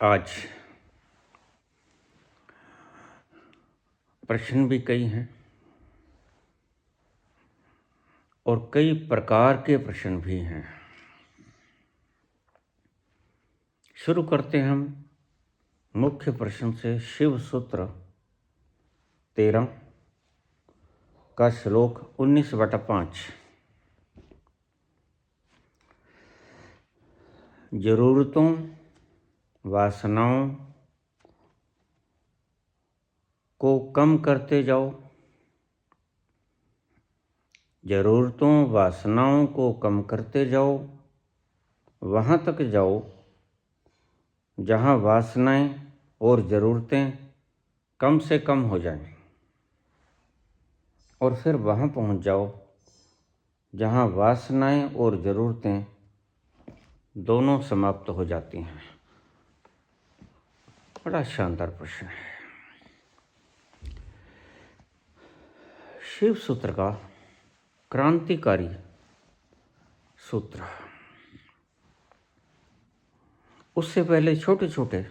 आज प्रश्न भी कई हैं और कई प्रकार के प्रश्न भी हैं। शुरू करते हैं हम मुख्य प्रश्न से। शिव सूत्र 13 का श्लोक 19/5। जरूरतों, वासनाओं को कम करते जाओ। जरूरतों, वासनाओं को कम करते जाओ। वहाँ तक जाओ जहाँ वासनाएं और ज़रूरतें कम से कम हो जाएं, और फिर वहाँ पहुँच जाओ जहाँ वासनाएं और ज़रूरतें दोनों समाप्त हो जाती हैं। बड़ा शानदार प्रश्न है। शिव सूत्र का क्रांतिकारी सूत्र। उससे पहले छोटे छोटे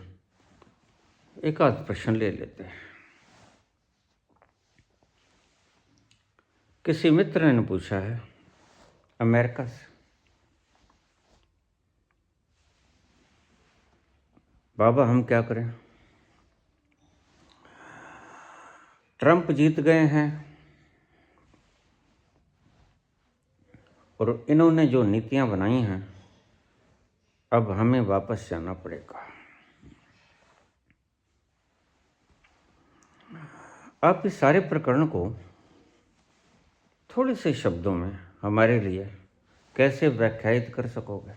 एक आध प्रश्न ले लेते हैं। किसी मित्र ने पूछा है अमेरिका से, बाबा हम क्या करें? ट्रंप जीत गए हैं और इन्होंने जो नीतियां बनाई हैं, अब हमें वापस जाना पड़ेगा। आप इस सारे प्रकरण को थोड़े से शब्दों में हमारे लिए कैसे व्याख्यायित कर सकोगे?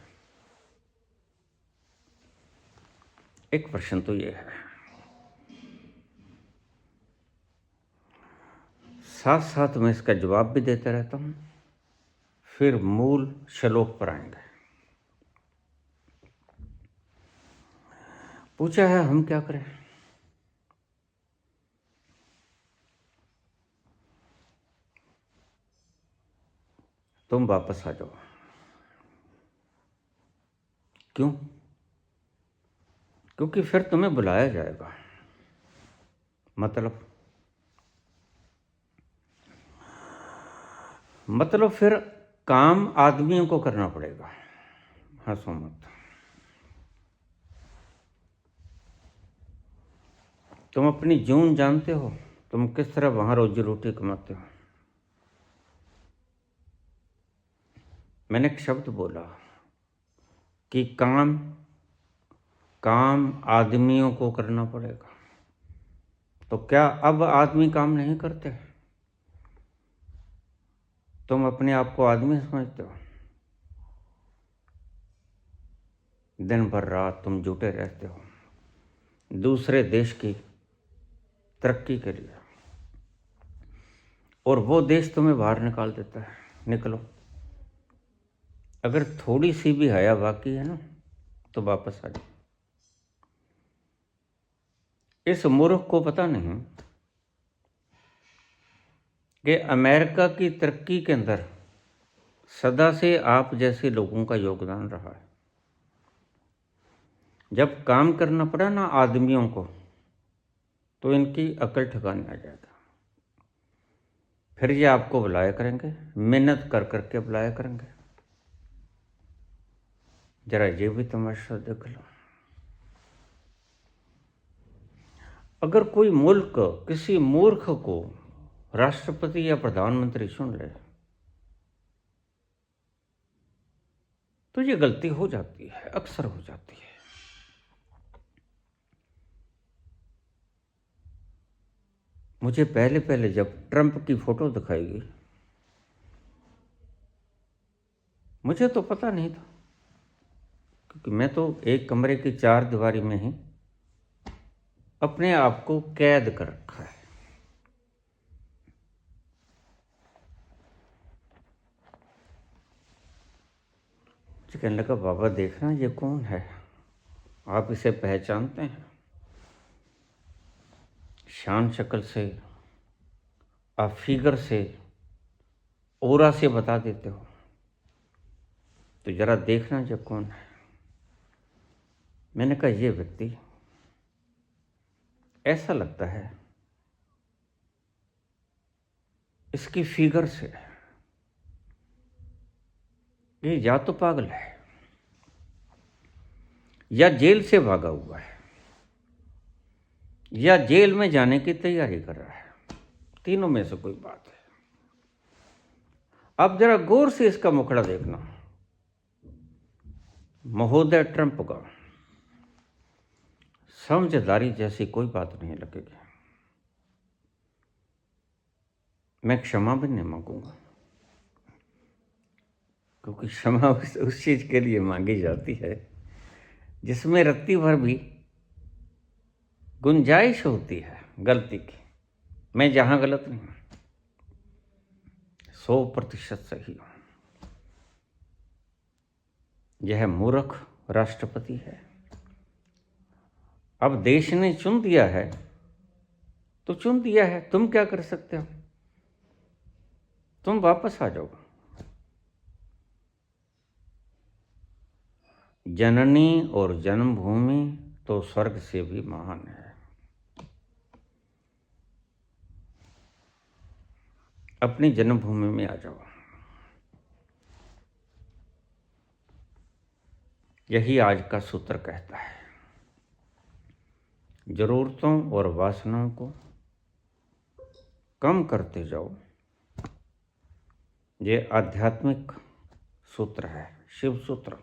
एक प्रश्न तो ये है। साथ साथ मैं इसका जवाब भी देते रहता हूँ, फिर मूल श्लोक पर आएंगे। पूछा है हम क्या करें? तुम वापस आ जाओ। क्यों? क्योंकि फिर तुम्हें बुलाया जाएगा। मतलब फिर काम आदमियों को करना पड़ेगा। हंसो मत। तुम अपनी जून जानते हो, तुम किस तरह वहां रोजी रोटी कमाते हो। मैंने एक शब्द बोला कि काम आदमियों को करना पड़ेगा। तो क्या अब आदमी काम नहीं करते? तुम अपने आप को आदमी समझते हो? दिन भर रात तुम जुटे रहते हो दूसरे देश की तरक्की के लिए, और वो देश तुम्हें बाहर निकाल देता है। निकलो। अगर थोड़ी सी भी हया बाकी है ना, तो वापस आ जाओ। इस मूर्ख को पता नहीं कि अमेरिका की तरक्की के अंदर सदा से आप जैसे लोगों का योगदान रहा है। जब काम करना पड़ा ना आदमियों को, तो इनकी अकल ठिकाने आ जाएगा। फिर ये आपको बुलाया करेंगे, मेहनत कर करके बुलाया करेंगे। जरा ये भी तमाशा देख लो। अगर कोई मुल्क किसी मूर्ख को राष्ट्रपति या प्रधानमंत्री चुन ले, तो ये गलती हो जाती है, अक्सर हो जाती है। मुझे पहले पहले जब ट्रंप की फोटो दिखाई गई, मुझे तो पता नहीं था, क्योंकि मैं तो एक कमरे की चार दीवारी में ही अपने आप को कैद कर रखा है। मुझे कहने लगा बाबा देखना ये कौन है, आप इसे पहचानते हैं? शान शक्ल से, आप फिगर से, ओरा से बता देते हो, तो जरा देखना ये कौन है। मैंने कहा ये व्यक्ति ऐसा लगता है इसकी फिगर से ये या तो पागल है या जेल से भागा हुआ है या जेल में जाने की तैयारी कर रहा है, तीनों में से कोई बात है। अब जरा गौर से इसका मुखड़ा देखना, महोदय ट्रंप का समझदारी जैसी कोई बात नहीं लगेगी। मैं क्षमा भी नहीं मांगूंगा, क्योंकि क्षमा उस चीज के लिए मांगी जाती है जिसमें रत्ती भर भी गुंजाइश होती है गलती की। मैं जहां गलत नहीं हूं, 100% सही हूं। यह मूर्ख राष्ट्रपति है। अब देश ने चुन दिया है तो चुन दिया है, तुम क्या कर सकते हो? तुम वापस आ जाओ। जननी और जन्मभूमि तो स्वर्ग से भी महान है। अपनी जन्मभूमि में आ जाओ। यही आज का सूत्र कहता है। जरूरतों और वासनाओं को कम करते जाओ। ये आध्यात्मिक सूत्र है, शिव सूत्र।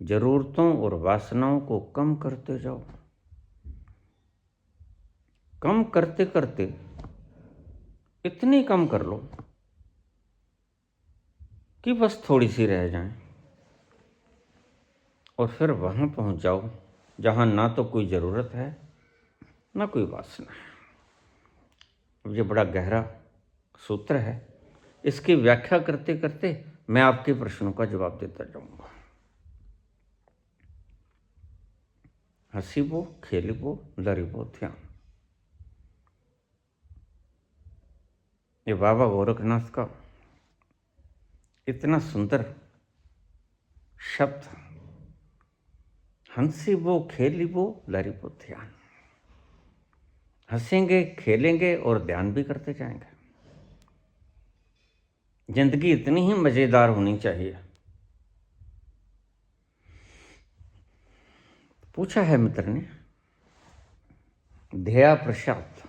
जरूरतों और वासनाओं को कम करते जाओ। कम करते करते इतनी कम कर लो कि बस थोड़ी सी रह जाए, और फिर वहां पहुंच जाओ जहां ना तो कोई जरूरत है ना कोई वासना है। अब ये बड़ा गहरा सूत्र है। इसकी व्याख्या करते करते मैं आपके प्रश्नों का जवाब देता जाऊंगा। हसीबो, खेलिबो, लरिबो, ध्यान। ये बाबा गोरखनाथ का इतना सुंदर शब्द, हंसीबो, खेलिबो, लरिबो, ध्यान। हंसेंगे, खेलेंगे और ध्यान भी करते जाएंगे। जिंदगी इतनी ही मजेदार होनी चाहिए। पूछा है मित्र ने, ध्येया प्रसाद,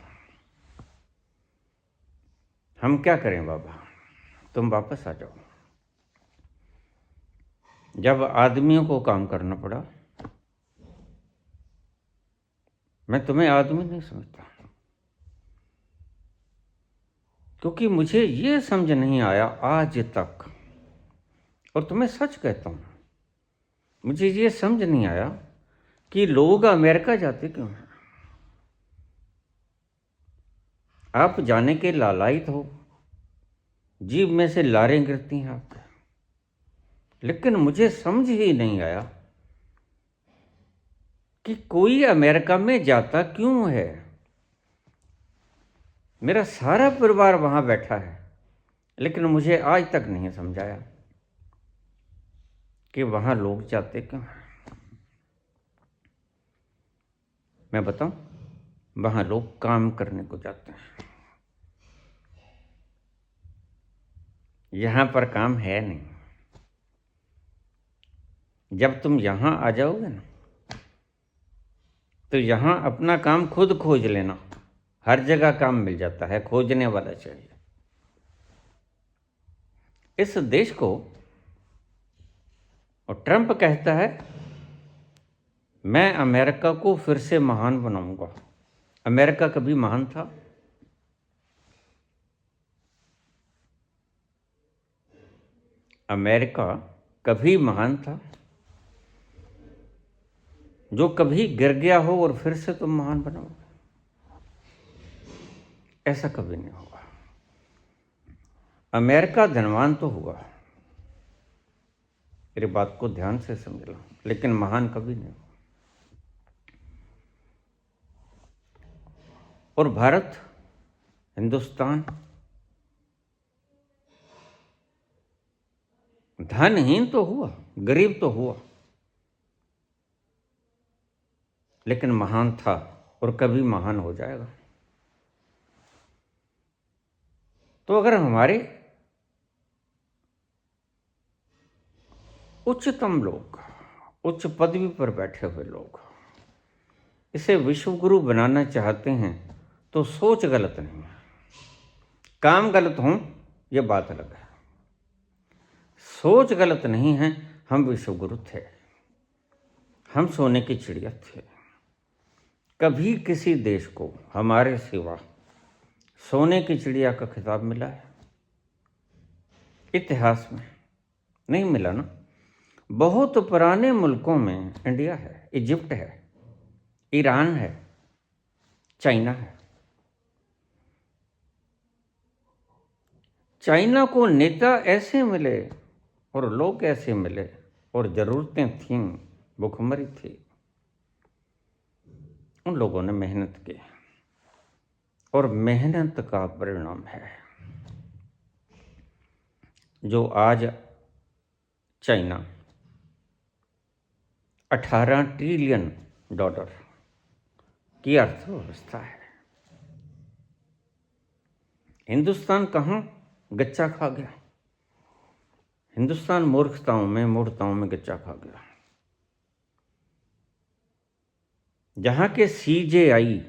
हम क्या करें बाबा? तुम वापस आ जाओ। जब आदमियों को काम करना पड़ा, मैं तुम्हें आदमी नहीं समझता, क्योंकि मुझे ये समझ नहीं आया आज तक, और तुम्हें सच कहता हूं, मुझे ये समझ नहीं आया कि लोग अमेरिका जाते क्यों हैं। आप जाने के लालायित हो, जीभ में से लारें गिरती हैं आपके, लेकिन मुझे समझ ही नहीं आया कि कोई अमेरिका में जाता क्यों है। मेरा सारा परिवार वहां बैठा है, लेकिन मुझे आज तक नहीं समझाया कि वहां लोग जाते क्यों हैं। मैं बताऊं, वहां लोग काम करने को जाते हैं। यहां पर काम है नहीं। जब तुम यहां आ जाओगे ना, तो यहां अपना काम खुद खोज लेना। हर जगह काम मिल जाता है, खोजने वाला चाहिए। इस देश को, और ट्रंप कहता है मैं अमेरिका को फिर से महान बनाऊंगा। अमेरिका कभी महान था? अमेरिका कभी महान था? जो कभी गिर गया हो और फिर से तुम महान बनाओगे, ऐसा कभी नहीं होगा। अमेरिका धनवान तो हुआ, मेरी बात को ध्यान से समझ लो, लेकिन महान कभी नहीं हुआ। और भारत, हिंदुस्तान धनहीन तो हुआ, गरीब तो हुआ, लेकिन महान था और कभी महान हो जाएगा। तो अगर हमारे उच्चतम लोग, उच्च पदवी पर बैठे हुए लोग इसे विश्वगुरु बनाना चाहते हैं तो सोच गलत नहीं है, काम गलत हों यह बात अलग है। सोच गलत नहीं है। हम विश्वगुरु थे, हम सोने की चिड़िया थे। कभी किसी देश को हमारे सिवा सोने की चिड़िया का खिताब मिला है? इतिहास में नहीं मिला ना। बहुत पुराने मुल्कों में इंडिया है, इजिप्ट है, ईरान है, चाइना है। चाइना को नेता ऐसे मिले और लोग ऐसे मिले और ज़रूरतें थीं, भुखमरी थी। उन लोगों ने मेहनत की और मेहनत का परिणाम है जो आज चाइना $18 ट्रिलियन की अर्थव्यवस्था है। हिंदुस्तान कहाँ गच्चा खा गया? हिंदुस्तान मूर्खताओं में गच्चा खा गया। जहाँ के CJI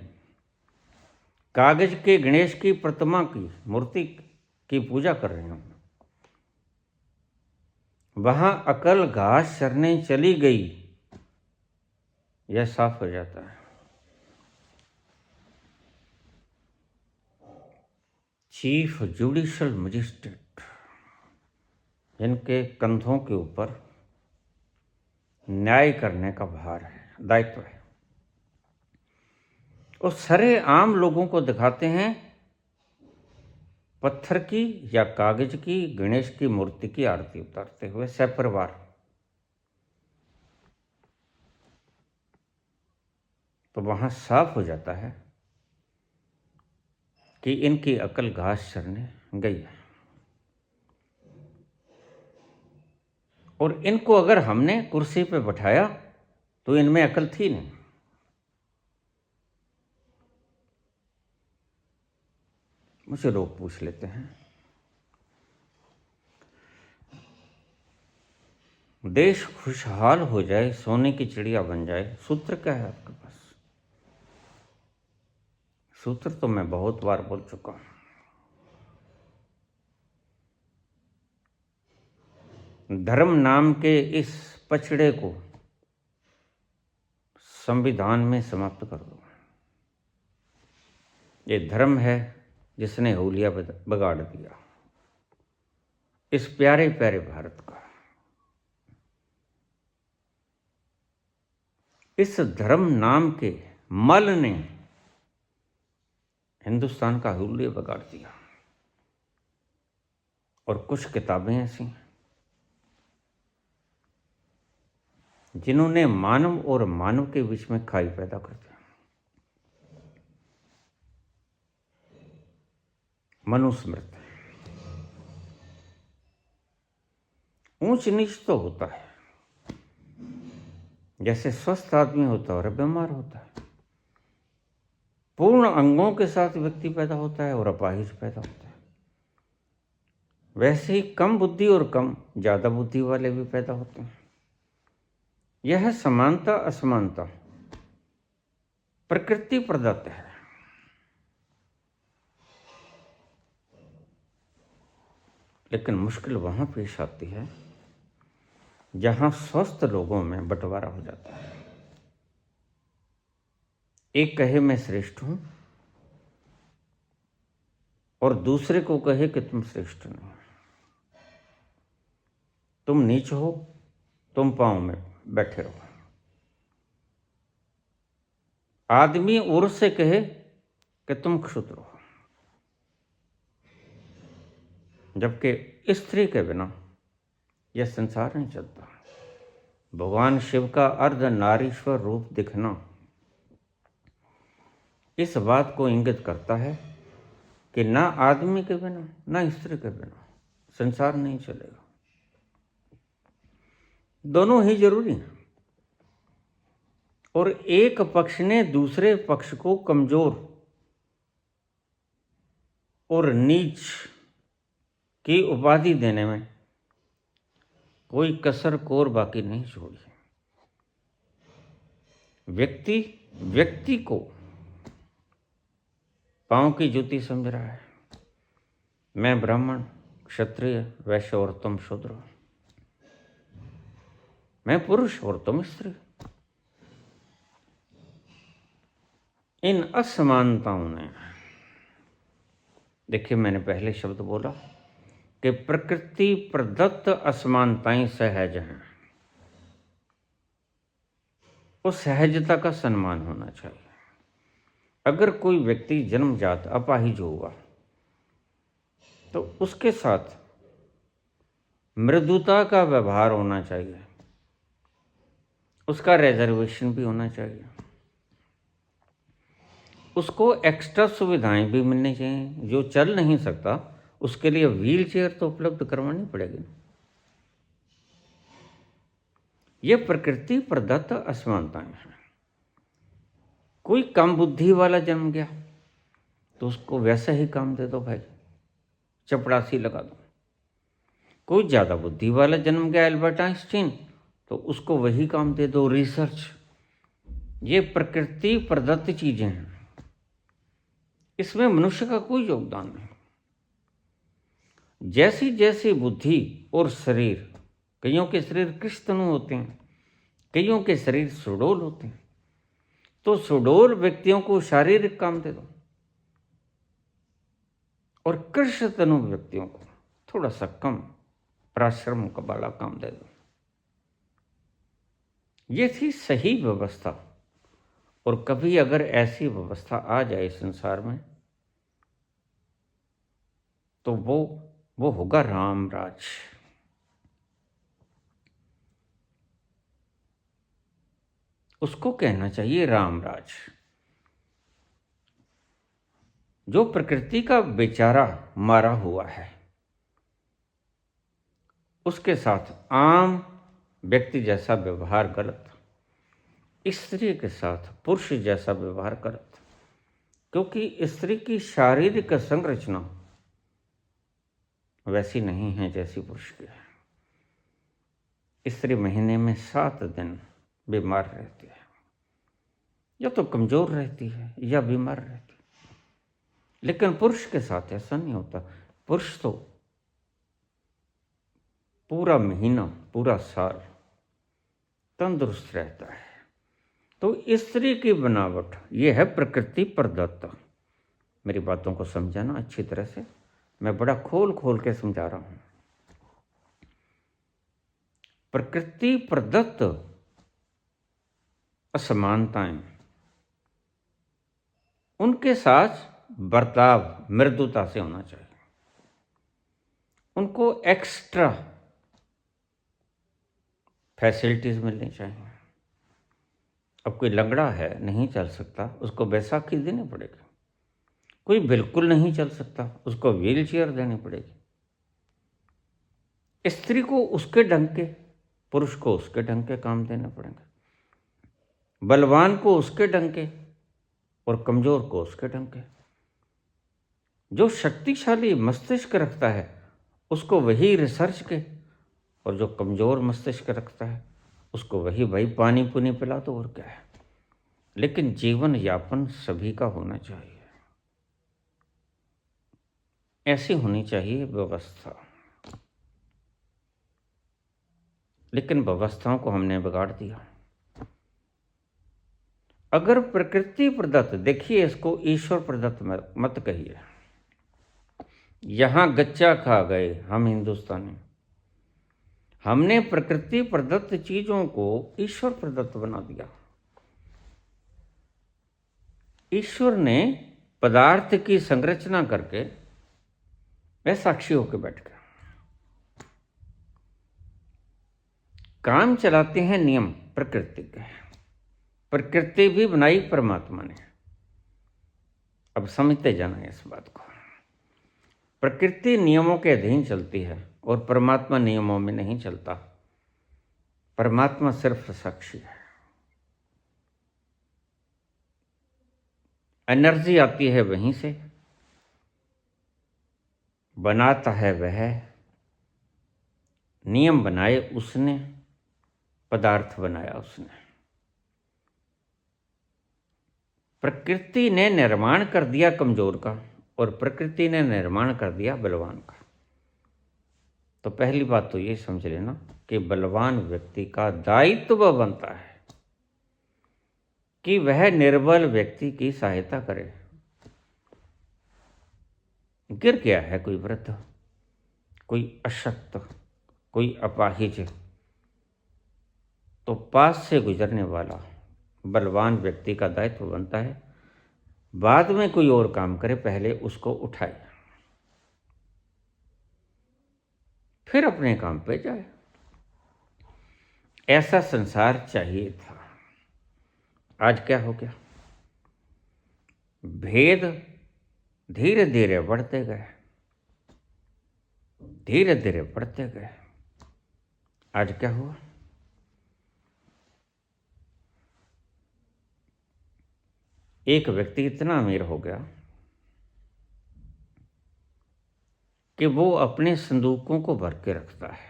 कागज के गणेश की प्रतिमा की मूर्ति की पूजा कर रहे हैं, वहाँ अकल घास चरने चली गई, यह साफ हो जाता है। चीफ जुडिशल मजिस्ट्रेट, जिनके कंधों के ऊपर न्याय करने का भार है, दायित्व है, और सरे आम लोगों को दिखाते हैं पत्थर की या कागज की गणेश की मूर्ति की आरती उतारते हुए सपरिवार। तो वहां साफ हो जाता है कि इनकी अकल घास चरने गई है। और इनको अगर हमने कुर्सी पे बैठाया तो इनमें अकल थी नहीं। मुझे लोग पूछ लेते हैं, देश खुशहाल हो जाए, सोने की चिड़िया बन जाए, सूत्र क्या है आपके पास? सूत्र तो मैं बहुत बार बोल चुका हूं। धर्म नाम के इस पचड़े को संविधान में समाप्त कर दो। ये धर्म है जिसने हुलिया बिगाड़ दिया इस प्यारे प्यारे भारत का। इस धर्म नाम के मल ने हिंदुस्तान का हुलिया बिगाड़ दिया। और कुछ किताबें ऐसी जिन्होंने मानव और मानव के बीच में खाई पैदा कर दिया। मनुस्मृति। ऊंच नीच तो होता है, जैसे स्वस्थ आदमी होता है और बीमार होता है। पूर्ण अंगों के साथ व्यक्ति पैदा होता है और अपाहिज पैदा होता है। वैसे ही कम बुद्धि और कम ज्यादा बुद्धि वाले भी पैदा होते हैं। यह समानता असमानता प्रकृति प्रदत्त है। लेकिन मुश्किल वहां पेश आती है जहां स्वस्थ लोगों में बंटवारा हो जाता है। एक कहे मैं श्रेष्ठ हूं और दूसरे को कहे कि तुम श्रेष्ठ नहीं, तुम नीच हो, तुम पांव में बैठे रहो। आदमी औरत से कहे कि तुम क्षुद्र हो, जबकि स्त्री के बिना यह संसार नहीं चलता। भगवान शिव का अर्ध नारीश्वर रूप दिखना इस बात को इंगित करता है कि ना आदमी के बिना ना स्त्री के बिना संसार नहीं चलेगा। दोनों ही जरूरी हैं। और एक पक्ष ने दूसरे पक्ष को कमजोर और नीच की उपाधि देने में कोई कसर कोर बाकी नहीं छोड़ी। व्यक्ति को पांव की जूती समझ रहा है। मैं ब्राह्मण, क्षत्रिय, वैश्य और तुम शूद्र। मैं पुरुष और तुम स्त्री। इन असमानताओं ने, देखिए मैंने पहले शब्द बोला कि प्रकृति प्रदत्त असमानताएं सहज हैं। उस सहजता का सम्मान होना चाहिए। अगर कोई व्यक्ति जन्मजात अपाहिज हुआ तो उसके साथ मृदुता का व्यवहार होना चाहिए, उसका रिजर्वेशन भी होना चाहिए, उसको एक्स्ट्रा सुविधाएं भी मिलनी चाहिए। जो चल नहीं सकता उसके लिए व्हील चेयर तो उपलब्ध करवानी पड़ेगी। ये प्रकृति प्रदत्त असमानताएं हैं। कोई कम बुद्धि वाला जन्म गया तो उसको वैसा ही काम दे दो भाई, चपड़ासी लगा दो। कोई ज़्यादा बुद्धि वाला जन्म गया, एल्बर्ट आइंस्टीन, तो उसको वही काम दे दो, रिसर्च। ये प्रकृति प्रदत्त चीज़ें हैं, इसमें मनुष्य का कोई योगदान नहीं। जैसी जैसी बुद्धि और शरीर, कईयों के शरीर कृष्णतनु होते हैं, कईयों के शरीर सुडौल होते हैं, तो सुडौल व्यक्तियों को शारीरिक काम दे दो और कृष्णतनु व्यक्तियों को थोड़ा सा कम पराश्रम का वाला काम दे दो। ये थी सही व्यवस्था। और कभी अगर ऐसी व्यवस्था आ जाए संसार में तो वो होगा राम राज। उसको कहना चाहिए राम राज। जो प्रकृति का बेचारा मारा हुआ है उसके साथ आम व्यक्ति जैसा व्यवहार गलत, स्त्री के साथ पुरुष जैसा व्यवहार गलत, क्योंकि स्त्री की शारीरिक संरचना वैसी नहीं है जैसी पुरुष की है। स्त्री महीने में 7 दिन बीमार रहती है, या तो कमजोर रहती है या बीमार रहती है। लेकिन पुरुष के साथ ऐसा नहीं होता। पुरुष तो पूरा महीना, पूरा साल तंदुरुस्त रहता है। तो स्त्री की बनावट ये है प्रकृति प्रदत्त। मेरी बातों को समझाना अच्छी तरह से, मैं बड़ा खोल के समझा रहा हूं। प्रकृति प्रदत्त असमानताएं, उनके साथ बर्ताव मृदुता से होना चाहिए। उनको एक्स्ट्रा फैसिलिटीज मिलनी चाहिए। अब कोई लंगड़ा है, नहीं चल सकता, उसको बैसाखी देनी पड़ेगी। कोई बिल्कुल नहीं चल सकता, उसको व्हील चेयर देनी पड़ेगी। स्त्री को उसके ढंग के, पुरुष को उसके ढंग के काम देने पड़ेंगे। बलवान को उसके ढंग के और कमजोर को उसके ढंग के। जो शक्तिशाली मस्तिष्क रखता है उसको वही रिसर्च के, और जो कमजोर मस्तिष्क रखता है उसको वही भाई पानी पुनी पिला दो, और क्या है। लेकिन जीवन यापन सभी का होना चाहिए। ऐसी होनी चाहिए व्यवस्था। लेकिन व्यवस्थाओं को हमने बिगाड़ दिया। अगर प्रकृति प्रदत्त, देखिए इसको ईश्वर प्रदत्त मत कहिए। यहां गच्चा खा गए हम हिंदुस्तानी। हमने प्रकृति प्रदत्त चीजों को ईश्वर प्रदत्त बना दिया। ईश्वर ने पदार्थ की संरचना करके वह साक्षी होकर बैठ गया। काम चलाते हैं नियम प्रकृति के। प्रकृति भी बनाई परमात्मा ने। अब समझते जाना इस बात को। प्रकृति नियमों के अधीन चलती है और परमात्मा नियमों में नहीं चलता। परमात्मा सिर्फ साक्षी है। एनर्जी आती है वहीं से, बनाता है वह, नियम बनाए उसने, पदार्थ बनाया उसने। प्रकृति ने निर्माण कर दिया कमजोर का और प्रकृति ने निर्माण कर दिया बलवान का। तो पहली बात तो ये समझ लेना कि बलवान व्यक्ति का दायित्व बनता है कि वह निर्बल व्यक्ति की सहायता करे। गिर गया है कोई वृद्ध, कोई अशक्त, कोई अपाहिज, तो पास से गुजरने वाला बलवान व्यक्ति का दायित्व बनता है बाद में कोई और काम करे, पहले उसको उठाए, फिर अपने काम पे जाए। ऐसा संसार चाहिए था। आज क्या हो गया? भेद धीरे धीरे बढ़ते गए, धीरे धीरे बढ़ते गए। आज क्या हुआ? एक व्यक्ति इतना अमीर हो गया कि वो अपने संदूकों को भर के रखता है।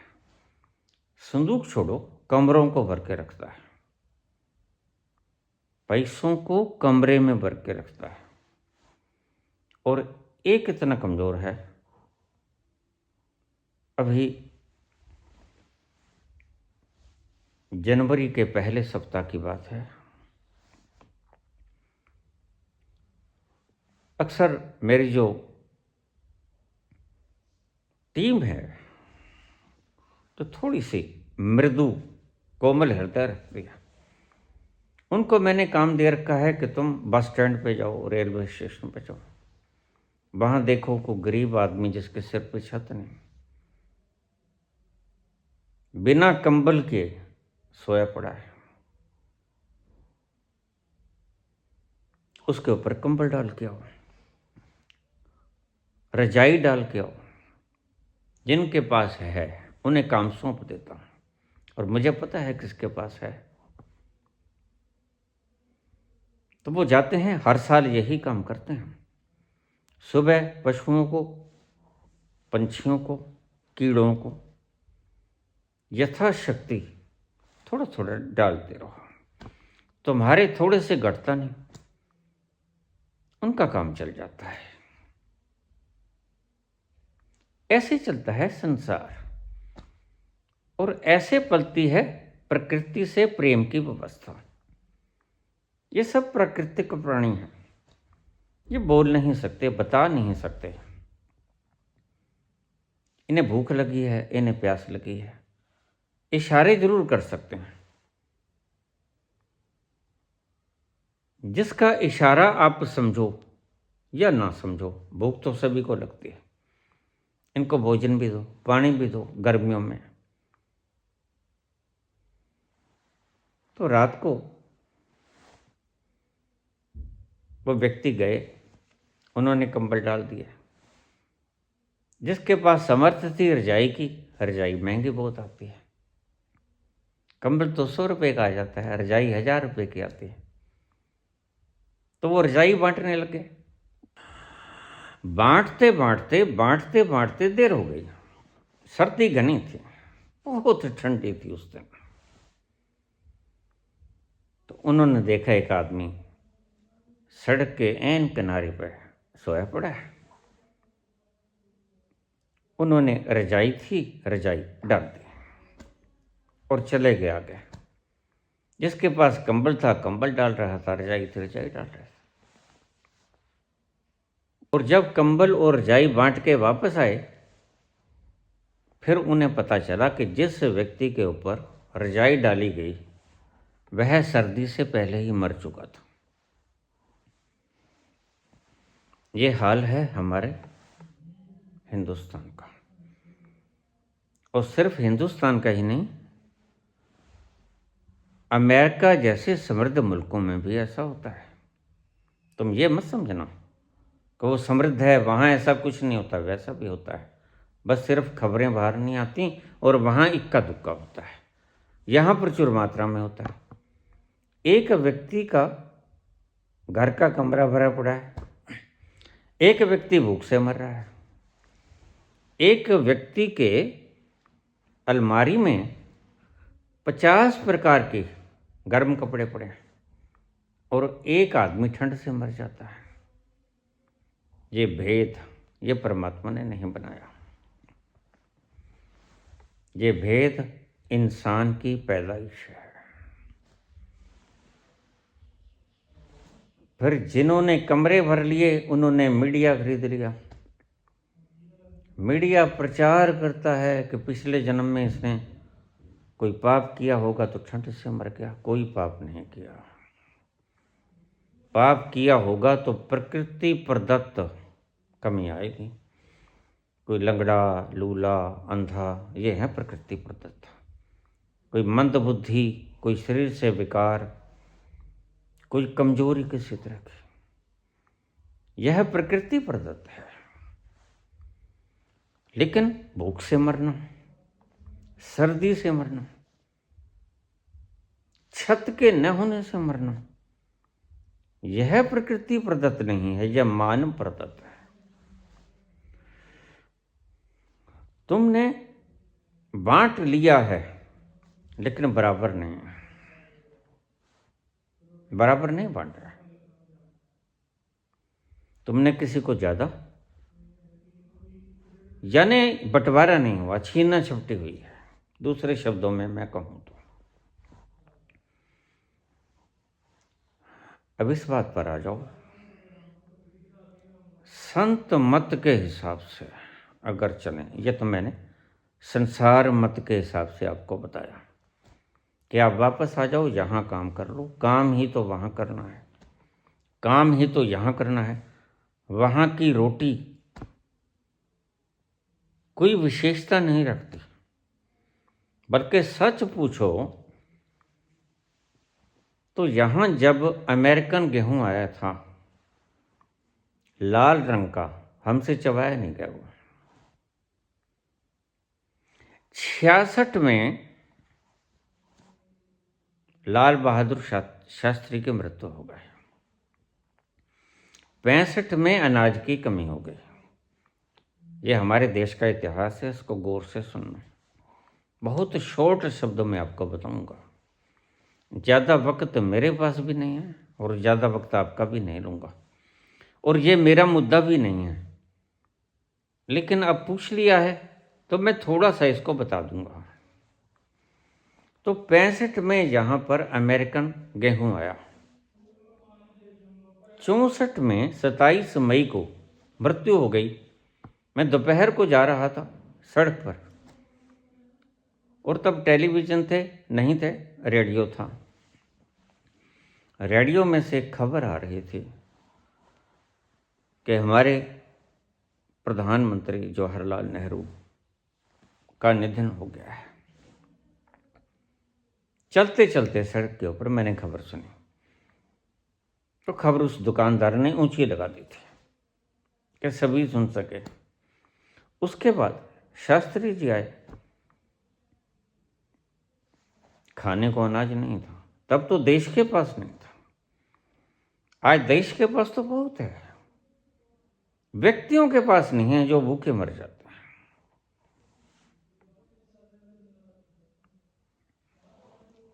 संदूक छोड़ो, कमरों को भर के रखता है, पैसों को कमरे में भर के रखता है। और एक इतना कमजोर है, अभी जनवरी के पहले सप्ताह की बात है, अक्सर मेरी जो टीम है तो थोड़ी सी मृदु कोमल हृदय रखती है। उनको मैंने काम दे रखा है कि तुम बस स्टैंड पे जाओ, रेलवे स्टेशन पे जाओ, वहाँ देखो को गरीब आदमी जिसके सिर पे छत नहीं, बिना कंबल के सोया पड़ा है, उसके ऊपर कंबल डाल के आओ, रजाई डाल के आओ। जिनके पास है उन्हें काम सौंप देता हूँ और मुझे पता है किसके पास है, तो वो जाते हैं, हर साल यही काम करते हैं। सुबह पशुओं को, पंछियों को, कीड़ों को यथाशक्ति थोड़ा थोड़ा डालते रहो। तुम्हारे थोड़े से घटता नहीं, उनका काम चल जाता है। ऐसे चलता है संसार और ऐसे पलती है प्रकृति से प्रेम की व्यवस्था। ये सब प्राकृतिक प्राणी हैं, ये बोल नहीं सकते, बता नहीं सकते। इन्हें भूख लगी है, इन्हें प्यास लगी है, इशारे जरूर कर सकते हैं। जिसका इशारा आप समझो या ना समझो, भूख तो सभी को लगती है। इनको भोजन भी दो, पानी भी दो। गर्मियों में तो रात को वो व्यक्ति गए, उन्होंने कंबल डाल दिया। जिसके पास समर्थ थी रजाई की, रजाई महंगी बहुत आती है। कंबल तो 100 रुपये का आ जाता है, रजाई 1000 रुपये की आती है। तो वो रजाई बांटने लगे। बांटते बांटते बांटते बांटते देर हो गई। सर्दी घनी थी, बहुत ठंडी थी उस दिन। तो उन्होंने देखा एक आदमी सड़क के ऐन किनारे पर सोया पड़ा है। उन्होंने रजाई थी, रजाई डाल दी और चले गए आगे। जिसके पास कंबल था कंबल डाल रहा था, रजाई थी रजाई डाल रहा था। और जब कंबल और रजाई बांट के वापस आए, फिर उन्हें पता चला कि जिस व्यक्ति के ऊपर रजाई डाली गई वह सर्दी से पहले ही मर चुका था। ये हाल है हमारे हिंदुस्तान का, और सिर्फ हिंदुस्तान का ही नहीं, अमेरिका जैसे समृद्ध मुल्कों में भी ऐसा होता है। तुम ये मत समझना कि वो समृद्ध है, वहाँ ऐसा कुछ नहीं होता। वैसा भी होता है, बस सिर्फ खबरें बाहर नहीं आती और वहाँ इक्का दुक्का होता है। यहाँ प्रचुर मात्रा में होता है। एक व्यक्ति का घर का कमरा भरा पड़ा है, एक व्यक्ति भूख से मर रहा है, एक व्यक्ति के अलमारी में 50 प्रकार के गर्म कपड़े पड़े हैं और एक आदमी ठंड से मर जाता है। ये भेद ये परमात्मा ने नहीं बनाया, ये भेद इंसान की पैदाइश है। फिर जिन्होंने कमरे भर लिए उन्होंने मीडिया खरीद लिया। मीडिया प्रचार करता है कि पिछले जन्म में इसने कोई पाप किया होगा तो ठंड से मर गया। कोई पाप नहीं किया। पाप किया होगा तो प्रकृति प्रदत्त कमी आएगी। कोई लंगड़ा, लूला, अंधा, ये है प्रकृति प्रदत्त। कोई मंदबुद्धि, कोई शरीर से विकार, कोई कमजोरी किसी तरह की, यह प्रकृति प्रदत्त है। लेकिन भूख से मरना, सर्दी से मरना, छत के न होने से मरना, यह प्रकृति प्रदत्त नहीं है, यह मानव प्रदत्त है। तुमने बांट लिया है लेकिन बराबर नहीं है, बराबर नहीं बांटा है। तुमने किसी को ज्यादा, यानी बंटवारा नहीं हुआ, छीना झपटी हुई है। दूसरे शब्दों में मैं कहूं तो अब इस बात पर आ जाओ, संत मत के हिसाब से अगर चलें, यह तो मैंने संसार मत के हिसाब से आपको बताया कि आप वापस आ जाओ, यहाँ काम कर लो। काम ही तो वहाँ करना है, काम ही तो यहाँ करना है। वहाँ की रोटी कोई विशेषता नहीं रखती, बल्कि सच पूछो तो यहाँ जब अमेरिकन गेहूं आया था, लाल रंग का, हमसे चबाया नहीं गया वो। 66 में लाल बहादुर शास्त्री की मृत्यु हो गई। 65 में अनाज की कमी हो गई। ये हमारे देश का इतिहास है, इसको गौर से सुनना। बहुत शॉर्ट शब्दों में आपको बताऊंगा, ज़्यादा वक्त मेरे पास भी नहीं है और ज़्यादा वक्त आपका भी नहीं लूँगा, और ये मेरा मुद्दा भी नहीं है। लेकिन अब पूछ लिया है तो मैं थोड़ा सा इसको बता दूंगा। तो 65 में यहाँ पर अमेरिकन गेहूं आया। 64 में 27 मई को मृत्यु हो गई। मैं दोपहर को जा रहा था सड़क पर, और तब टेलीविज़न थे नहीं थे, रेडियो था। रेडियो में से एक खबर आ रही थी कि हमारे प्रधानमंत्री जवाहरलाल नेहरू का निधन हो गया है। चलते चलते सड़क के ऊपर मैंने खबर सुनी, तो खबर उस दुकानदार ने ऊंची लगा दी थी कि सभी सुन सके। उसके बाद शास्त्री जी आए। खाने को अनाज नहीं था, तब तो देश के पास नहीं था। आज देश के पास तो बहुत है, व्यक्तियों के पास नहीं है जो भूखे मर जाते हैं।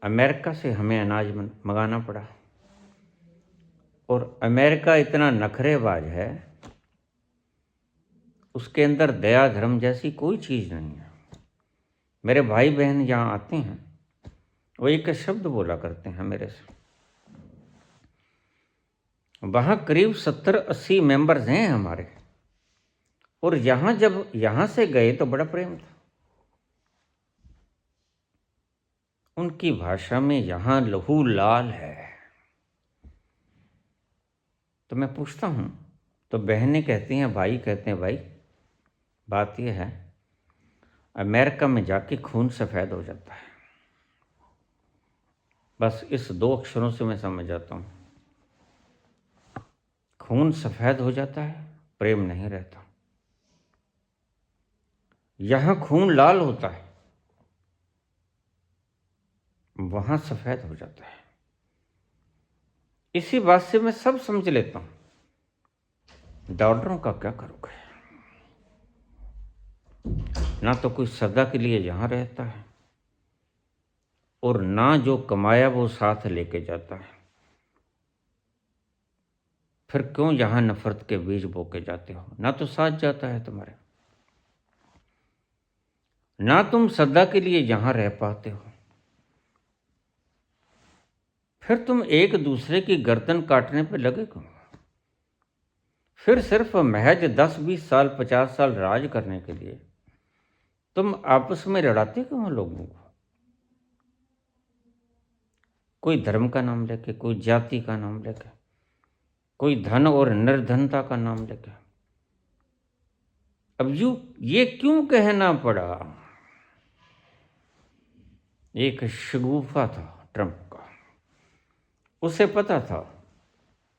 अमेरिका से हमें अनाज मंगाना पड़ा, और अमेरिका इतना नखरेबाज है, उसके अंदर दया धर्म जैसी कोई चीज़ नहीं है। मेरे भाई बहन यहाँ आते हैं, वो एक शब्द बोला करते हैं मेरे से। वहाँ करीब 70-80 मेंबर्स हैं हमारे, और यहाँ जब यहाँ से गए तो बड़ा प्रेम था। उनकी भाषा में यहाँ लहू लाल है। तो मैं पूछता हूँ, तो बहनें कहती हैं, भाई कहते हैं, भाई बात यह है, अमेरिका में जाके खून सफ़ेद हो जाता है। बस इस 2 अक्षरों से मैं समझ जाता हूँ, खून सफ़ेद हो जाता है, प्रेम नहीं रहता। यहाँ खून लाल होता है, वहाँ सफ़ेद हो जाता है। इसी बात से मैं सब समझ लेता हूं, डॉलरों का क्या करोगे? ना तो कोई सदा के लिए यहां रहता है और ना जो कमाया वो साथ लेके जाता है। फिर क्यों यहां नफरत के बीज बोके जाते हो? ना तो साथ जाता है तुम्हारे, ना तुम सदा के लिए यहां रह पाते हो। फिर तुम एक दूसरे की गर्दन काटने पे लगे क्यों? फिर सिर्फ महज 10-20 साल 50 साल राज करने के लिए तुम आपस में लड़ाते क्यों हो लोगों को? कोई धर्म का नाम लेके, कोई जाति का नाम लेके, कोई धन और निर्धनता का नाम लेके। अब ये क्यों कहना पड़ा? एक शगुफा था ट्रंप का, उसे पता था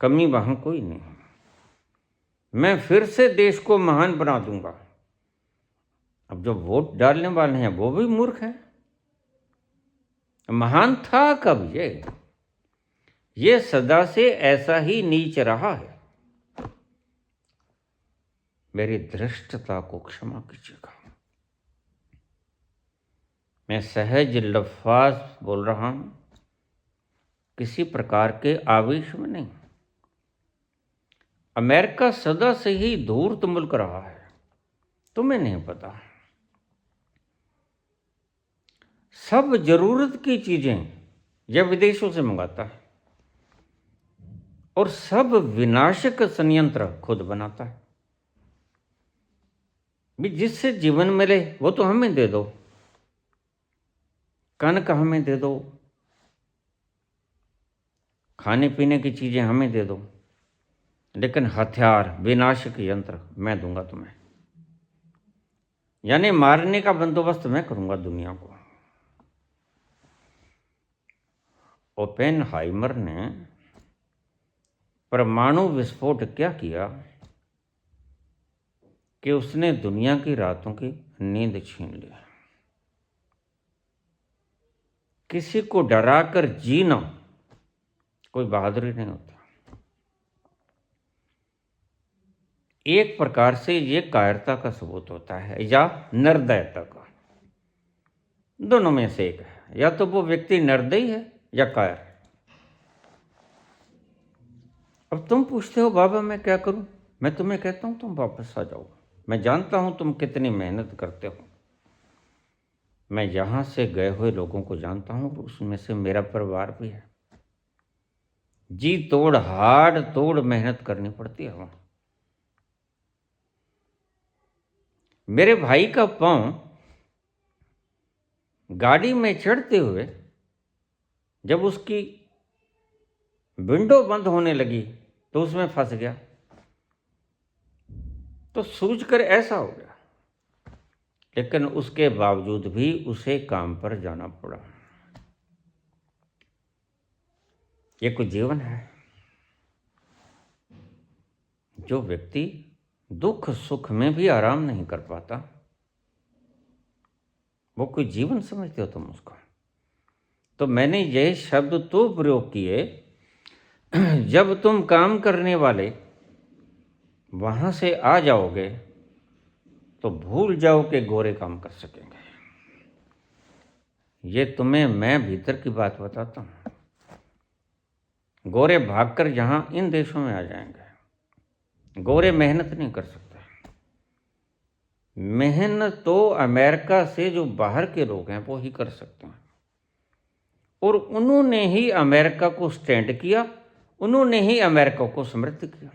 कमी वहां कोई नहीं, मैं फिर से देश को महान बना दूंगा। अब जो वोट डालने वाले हैं वो भी मूर्ख हैं। महान था कब ये सदा से ऐसा ही नीच रहा है। मेरी धृष्टता को क्षमा कीजिएगा, मैं सहज लफ्ज़ बोल रहा हूं, किसी प्रकार के आवेश में नहीं। अमेरिका सदा से ही धूर्त मुल्क रहा है, तुम्हें नहीं पता। सब जरूरत की चीजें यह विदेशों से मंगाता है और सब विनाशक संयंत्र खुद बनाता है। भी जिससे जीवन मिले वो तो हमें दे दो, कनक हमें दे दो, खाने पीने की चीजें हमें दे दो, लेकिन हथियार विनाशक यंत्र मैं दूंगा तुम्हें। यानी मारने का बंदोबस्त मैं करूंगा दुनिया को। ओपेनहाइमर ने परमाणु विस्फोट क्या किया कि उसने दुनिया की रातों की नींद छीन ली। किसी को डराकर जीना कोई बहादुरी नहीं होता। एक प्रकार से ये कायरता का सबूत होता है या निर्दयता का, दोनों में से एक है। या तो वो व्यक्ति निर्दयी है या कायर। अब तुम पूछते हो बाबा मैं क्या करूं? मैं तुम्हें कहता हूं तुम वापस आ जाओ। मैं जानता हूं तुम कितनी मेहनत करते हो। मैं यहां से गए हुए लोगों को जानता हूं, उसमें से मेरा परिवार भी है। जी तोड़ हाड़ तोड़ मेहनत करनी पड़ती है वहां। मेरे भाई का पांव गाड़ी में चढ़ते हुए जब उसकी विंडो बंद होने लगी तो उसमें फंस गया, तो सूझकर ऐसा हो गया, लेकिन उसके बावजूद भी उसे काम पर जाना पड़ा। ये कोई जीवन है? जो व्यक्ति दुख सुख में भी आराम नहीं कर पाता, वो कोई जीवन समझते हो तुम उसको? तो मैंने यह शब्द तो प्रयोग किए, जब तुम काम करने वाले वहां से आ जाओगे तो भूल जाओ कि गोरे काम कर सकेंगे। ये तुम्हें मैं भीतर की बात बताता हूं। गोरे भागकर यहां इन देशों में आ जाएंगे। गोरे मेहनत नहीं कर सकते। मेहनत तो अमेरिका से जो बाहर के लोग हैं वो ही कर सकते हैं, और उन्होंने ही अमेरिका को स्टैंड किया, उन्होंने ही अमेरिका को समृद्ध किया।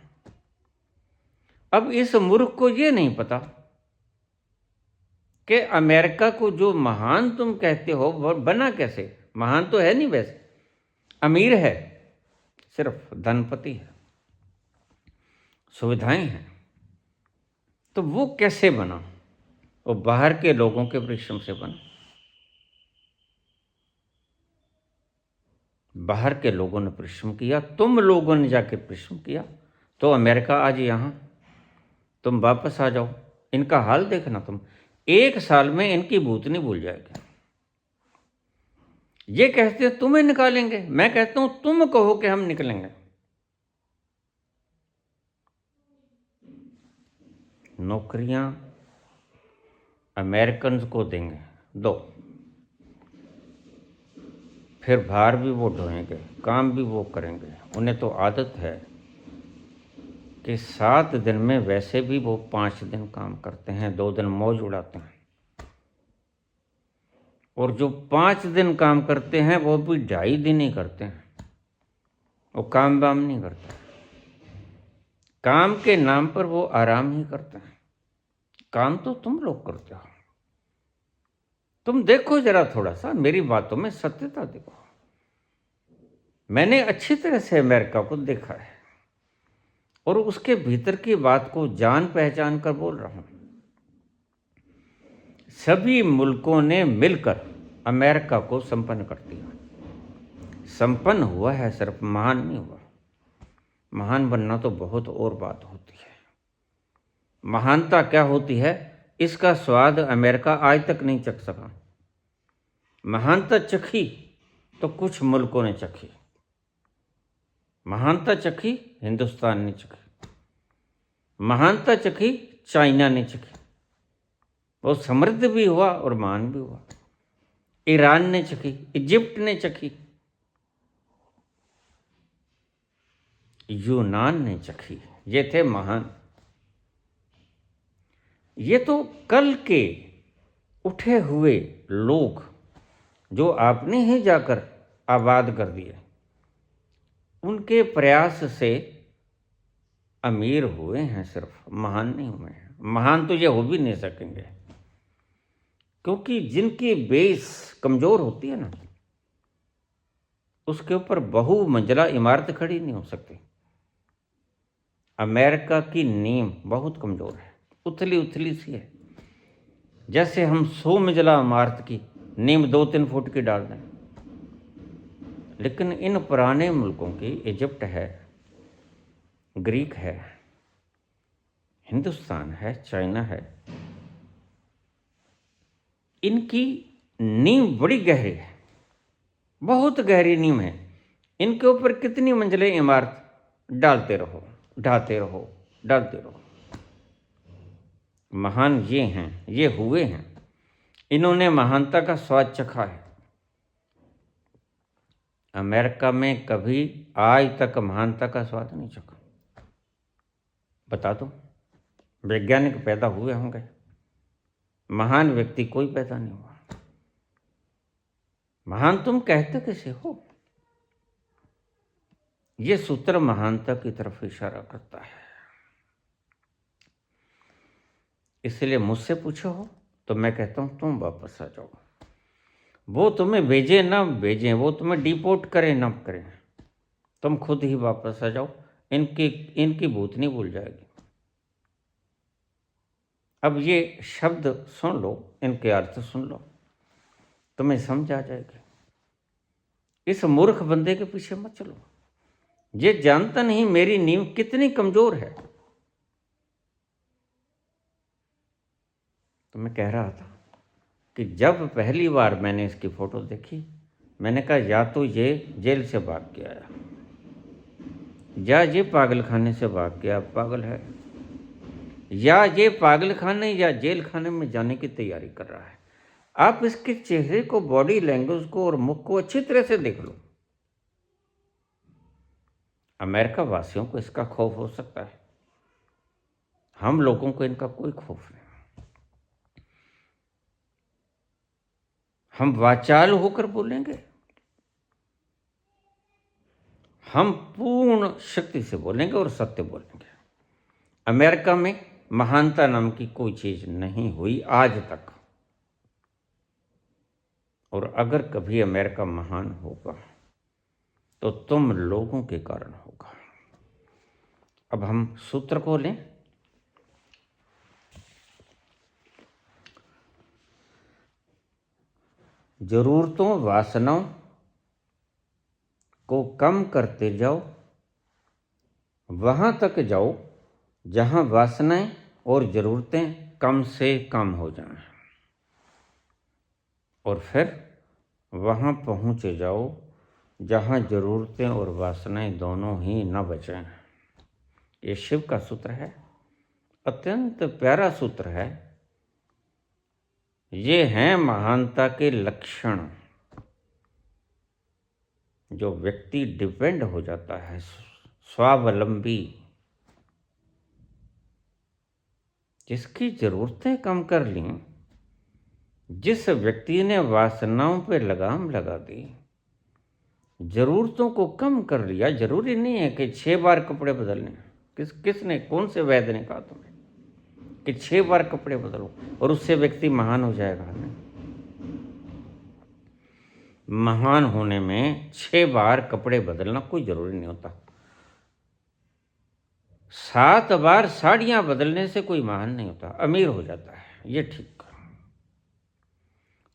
अब इस मूर्ख को ये नहीं पता कि अमेरिका को जो महान तुम कहते हो वो बना कैसे। महान तो है नहीं, वैसे अमीर है, सिर्फ धनपति है, सुविधाएं हैं, तो वो कैसे बना? वो बाहर के लोगों के परिश्रम से बना। बाहर के लोगों ने परिश्रम किया, तुम लोगों ने जाके परिश्रम किया, तो अमेरिका आज यहां। तुम वापस आ जाओ, इनका हाल देखना तुम। 1 साल में इनकी भूतनी भूल जाएगी। ये कहते हैं तुम्हें निकालेंगे, मैं कहता हूं तुम कहो कि हम निकलेंगे। नौकरियां अमेरिकन को देंगे, दो, फिर भार भी वो ढोएंगे, काम भी वो करेंगे। उन्हें तो आदत है कि 7 दिन में वैसे भी वो 5 दिन काम करते हैं, 2 दिन मौज उड़ाते हैं। और जो 5 दिन काम करते हैं वो भी 2.5 दिन ही करते हैं, वो काम वाम नहीं करते। काम के नाम पर वो आराम ही करते हैं। काम तो तुम लोग करते हो। तुम देखो जरा, थोड़ा सा मेरी बातों में सत्यता देखो। मैंने अच्छी तरह से अमेरिका को देखा है और उसके भीतर की बात को जान पहचान कर बोल रहा हूं। सभी मुल्कों ने मिलकर अमेरिका को संपन्न कर दिया। संपन्न हुआ है, सिर्फ महान नहीं हुआ। महान बनना तो बहुत और बात होती है। महानता क्या होती है, इसका स्वाद अमेरिका आज तक नहीं चख सका। महानता चखी तो कुछ मुल्कों ने चखी। महानता चखी हिंदुस्तान ने चखी। महानता चखी चाइना ने चखी, वो समृद्ध भी हुआ और महान भी हुआ। ईरान ने चखी, इजिप्ट ने चखी, यूनान ने चखी। ये थे महान। ये तो कल के उठे हुए लोग जो आपने ही जाकर आबाद कर दिए, उनके प्रयास से अमीर हुए हैं, सिर्फ महान नहीं हुए हैं। महान तो ये हो भी नहीं सकेंगे, क्योंकि जिनकी बेस कमजोर होती है ना, उसके ऊपर बहुमंजिला इमारत खड़ी नहीं हो सकती। अमेरिका की नींव बहुत कमजोर है, उथली उथली सी है। जैसे हम 100 मंजिला इमारत की नींव 2-3 फुट की डाल दें। लेकिन इन पुराने मुल्कों की, इजिप्ट है, ग्रीक है, हिंदुस्तान है, चाइना है, इनकी नींव बड़ी गहरी है, बहुत गहरी नींव है। इनके ऊपर कितनी मंजिलें इमारत डालते रहो, ढाते रहो, डालते रहो। महान ये हैं, ये हुए हैं। इन्होंने महानता का स्वाद चखा है। अमेरिका में कभी आज तक महानता का स्वाद नहीं चखा। बता दो, वैज्ञानिक पैदा हुए होंगे, महान व्यक्ति कोई पैदा नहीं हुआ। महान तुम कहते कैसे हो? यह सूत्र महानता की तरफ इशारा करता है। इसलिए मुझसे पूछो हो तो मैं कहता हूं तुम वापस आ जाओ। वो तुम्हें भेजे ना भेजें, वो तुम्हें डिपोर्ट करें ना करें, तुम खुद ही वापस आ जाओ। इनकी भूतनी भूल जाएगी। अब ये शब्द सुन लो, इनके अर्थ सुन लो, तुम्हें समझ आ जाएगी। इस मूर्ख बंदे के पीछे मत चलो। ये जानता नहीं मेरी नींव कितनी कमजोर है। तो मैं कह रहा था कि जब पहली बार मैंने इसकी फ़ोटो देखी, मैंने कहा या तो ये जेल से भाग के आया, या ये पागल खाने से भाग गया, पागल है, या ये पागल खाने या जेल खाने में जाने की तैयारी कर रहा है। आप इसके चेहरे को, बॉडी लैंग्वेज को और मुख को अच्छी तरह से देख लो। अमेरिका वासियों को इसका खौफ हो सकता है, हम लोगों को इनका कोई खौफ नहीं। हम वाचाल होकर बोलेंगे, हम पूर्ण शक्ति से बोलेंगे और सत्य बोलेंगे। अमेरिका में महानता नाम की कोई चीज नहीं हुई आज तक, और अगर कभी अमेरिका महान होगा तो तुम लोगों के कारण होगा। अब हम सूत्र को लें। जरूरतों, वासनाओं को कम करते जाओ, वहां तक जाओ जहां वासनाएं और जरूरतें कम से कम हो जाएं, और फिर वहां पहुंचे जाओ जहां जरूरतें और वासनाएं दोनों ही न बचें। ये शिव का सूत्र है। अत्यंत प्यारा सूत्र है। ये हैं महानता के लक्षण। जो व्यक्ति डिपेंड हो जाता है, स्वावलंबी, जिसकी जरूरतें कम कर ली, जिस व्यक्ति ने वासनाओं पे लगाम लगा दी, जरूरतों को कम कर लिया। जरूरी नहीं है कि 6 बार कपड़े बदलने। किसने, कौन से वैद्य ने कहा तुम्हें कि 6 बार कपड़े बदलो और उससे व्यक्ति महान हो जाएगा? नहीं। महान होने में 6 बार कपड़े बदलना कोई जरूरी नहीं होता। 7 बार साड़ियां बदलने से कोई महान नहीं होता, अमीर हो जाता है, ये ठीक।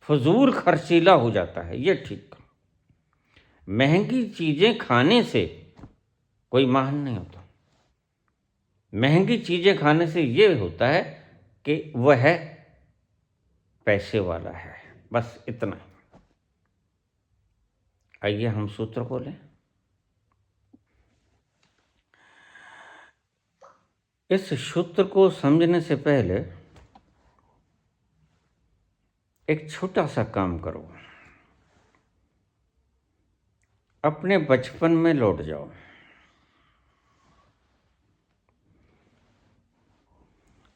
फजूल खर्चीला हो जाता है, ये ठीक। महंगी चीजें खाने से कोई महान नहीं होता। महंगी चीजें खाने से ये होता है कि वह पैसे वाला है, बस इतना। आइए हम सूत्र बोलें। इस सूत्र को समझने से पहले एक छोटा सा काम करो। अपने बचपन में लौट जाओ।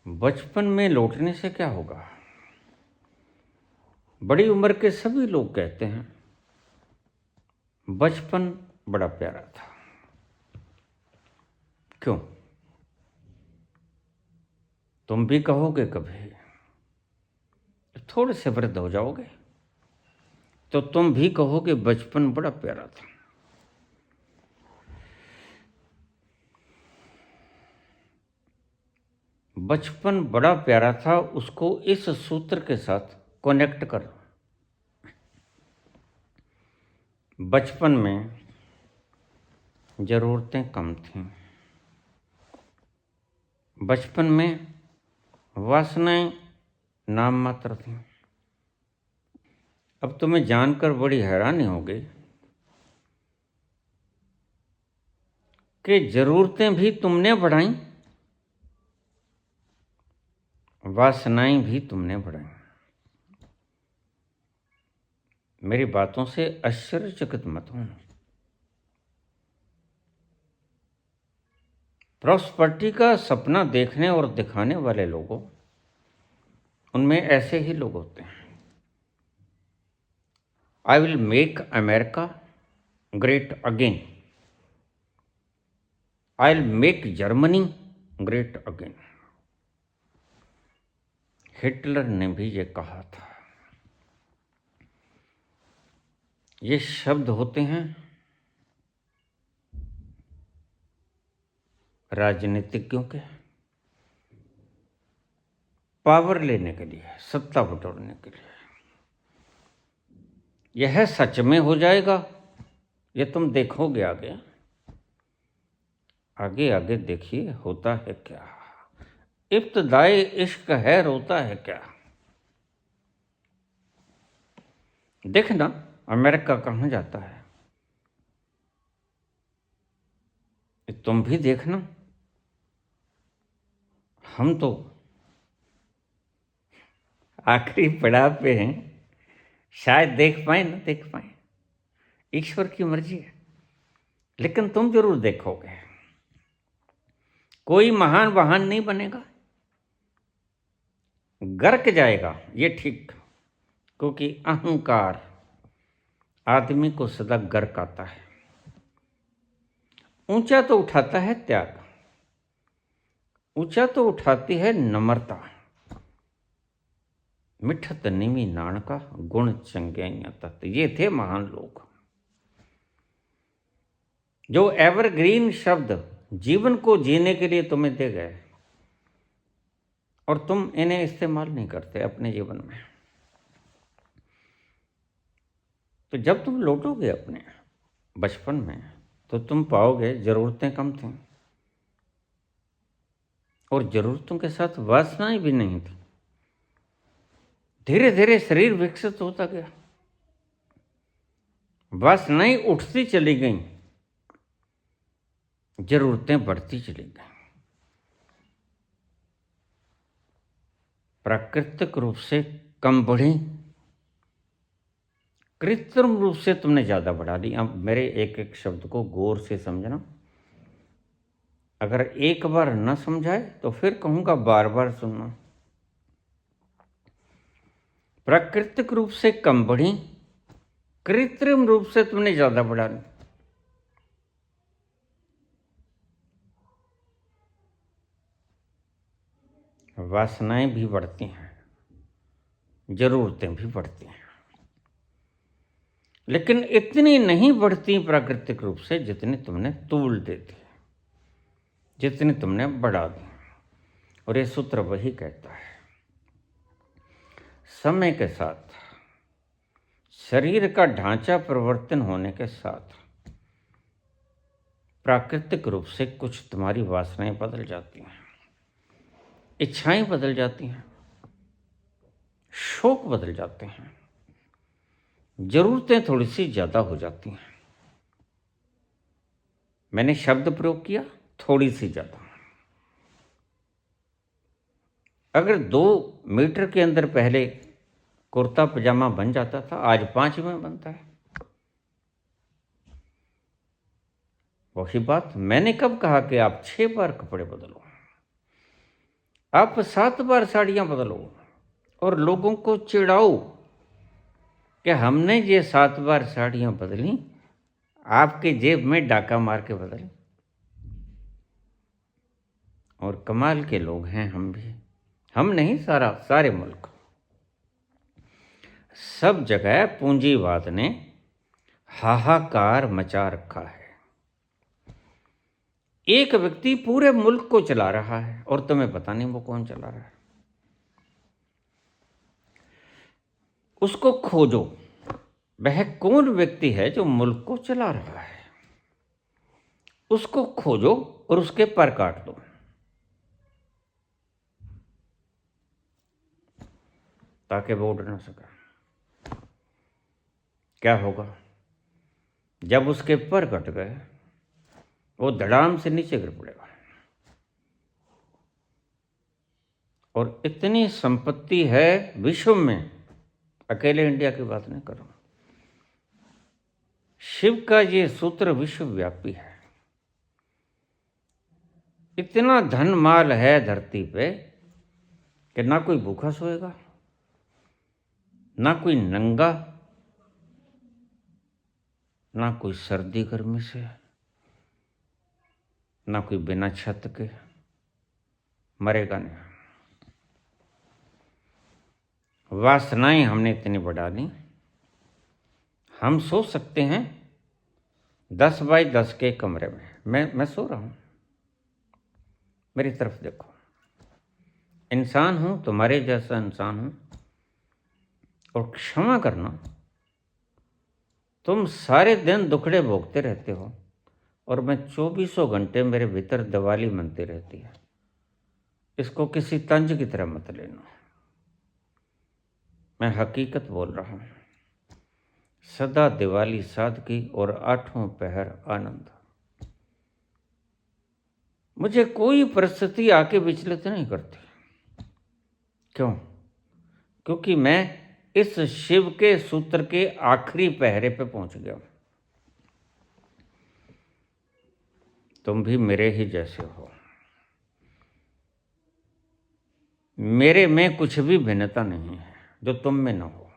बचपन में लौटने से क्या होगा? बड़ी उम्र के सभी लोग कहते हैं बचपन बड़ा प्यारा था। क्यों? तुम भी कहोगे कभी, थोड़े से वृद्ध हो जाओगे तो तुम भी कहोगे बचपन बड़ा प्यारा था। बचपन बड़ा प्यारा था, उसको इस सूत्र के साथ कनेक्ट कर। बचपन में जरूरतें कम थीं। बचपन में वासनाएं नाम मात्र थीं। अब तुम्हें जानकर बड़ी हैरानी होगी कि जरूरतें भी तुमने बढ़ाई, वासनाएं भी तुमने बढ़ाई। मेरी बातों से आश्चर्यचकित मत हो। प्रॉस्पर्टी का सपना देखने और दिखाने वाले लोगों, उनमें ऐसे ही लोग होते हैं। I will make America great again, I will make Germany great again. Hitler ने भी ये कहा था। ये शब्द होते हैं राजनीतिज्ञों के, पावर लेने के लिए, सत्ता बटोरने के लिए। यह सच में हो जाएगा, ये तुम देखोगे आगे। आगे आगे देखिए होता है क्या। इब्तिदाई इश्क है, रोता है क्या। देखना अमेरिका कहाँ जाता है, तुम भी देखना। हम तो आखिरी पड़ाव पे हैं, शायद देख पाए ना देख पाए, ईश्वर की मर्जी है, लेकिन तुम जरूर देखोगे। कोई महान वाहन नहीं बनेगा, गर्क जाएगा, ये ठीक, क्योंकि अहंकार आदमी को सदा गर्क आता है। ऊंचा तो उठाता है त्याग, ऊंचा तो उठाती है नम्रता। मिठत निमी नानका गुण चंग्याइया तत्। ये थे महान लोग जो एवरग्रीन शब्द जीवन को जीने के लिए तुम्हें दे गए और तुम इन्हें इस्तेमाल नहीं करते अपने जीवन में। तो जब तुम लौटोगे अपने बचपन में तो तुम पाओगे जरूरतें कम थीं और जरूरतों के साथ वासनाएं भी नहीं थी। धीरे धीरे शरीर विकसित होता गया, वासनाएं उठती चली गईं, जरूरतें बढ़ती चली गईं। प्राकृतिक रूप से कम बढ़ी, कृत्रिम रूप से तुमने ज़्यादा बढ़ा दी। अब मेरे एक एक शब्द को गौर से समझना। अगर एक बार न समझाए तो फिर कहूँगा बार बार सुनना। प्राकृतिक रूप से कम बढ़ी, कृत्रिम रूप से तुमने ज़्यादा बढ़ा दी। वासनाएं भी बढ़ती हैं, जरूरतें भी बढ़ती हैं, लेकिन इतनी नहीं बढ़ती प्राकृतिक रूप से जितनी तुमने तूल दे दी, जितनी तुमने बढ़ा दी। और ये सूत्र वही कहता है, समय के साथ, शरीर का ढांचा परिवर्तन होने के साथ प्राकृतिक रूप से कुछ तुम्हारी वासनाएं बदल जाती हैं, इच्छाएं बदल जाती हैं, शौक बदल जाते हैं, जरूरतें थोड़ी सी ज़्यादा हो जाती हैं। मैंने शब्द प्रयोग किया थोड़ी सी ज़्यादा। अगर 2 मीटर के अंदर पहले कुर्ता पजामा बन जाता था, आज 5 में बनता है। वही बात मैंने कब कहा कि आप 6 बार कपड़े बदलो, आप 7 बार साड़ियाँ बदलो और लोगों को चिढ़ाओ कि हमने ये 7 बार साड़ियाँ बदली, आपके जेब में डाका मार के बदले। और कमाल के लोग हैं हम भी, हम नहीं, सारे मुल्क, सब जगह पूंजीवाद ने हाहाकार मचा रखा है। एक व्यक्ति पूरे मुल्क को चला रहा है और तुम्हें पता नहीं वो कौन चला रहा है। उसको खोजो, वह कौन व्यक्ति है जो मुल्क को चला रहा है। उसको खोजो और उसके पर काट दो, ताकि वो उड़ ना सका। क्या होगा जब उसके पर कट गए, वो धड़ाम से नीचे गिर पड़ेगा। और इतनी संपत्ति है विश्व में, अकेले इंडिया की बात नहीं कर रहा हूं, शिव का ये सूत्र विश्वव्यापी है। इतना धन माल है धरती पे कि ना कोई भूखा सोएगा, ना कोई नंगा, ना कोई सर्दी गर्मी से, ना कोई बिना छत के मरेगा नहीं। वासनाएं हमने इतनी बढ़ा दी, हम सो सकते हैं 10 बाई 10 के कमरे में। मैं सो रहा हूं, मेरी तरफ देखो, इंसान हूं, तुम्हारे जैसा इंसान हूं। और क्षमा करना, तुम सारे दिन दुखड़े भोगते रहते हो और मैं 24 घंटे मेरे भीतर दिवाली मनती रहती है। इसको किसी तंज की तरह मत लेना, मैं हकीकत बोल रहा हूं। सदा दिवाली सादगी और 8वां पहर आनंद। मुझे कोई परिस्थिति आके विचलित नहीं करती। क्यों? क्योंकि मैं इस शिव के सूत्र के आखिरी पहरे पे पहुंच गया। तुम भी मेरे ही जैसे हो, मेरे में कुछ भी भिन्नता नहीं है जो तुम में ना हो।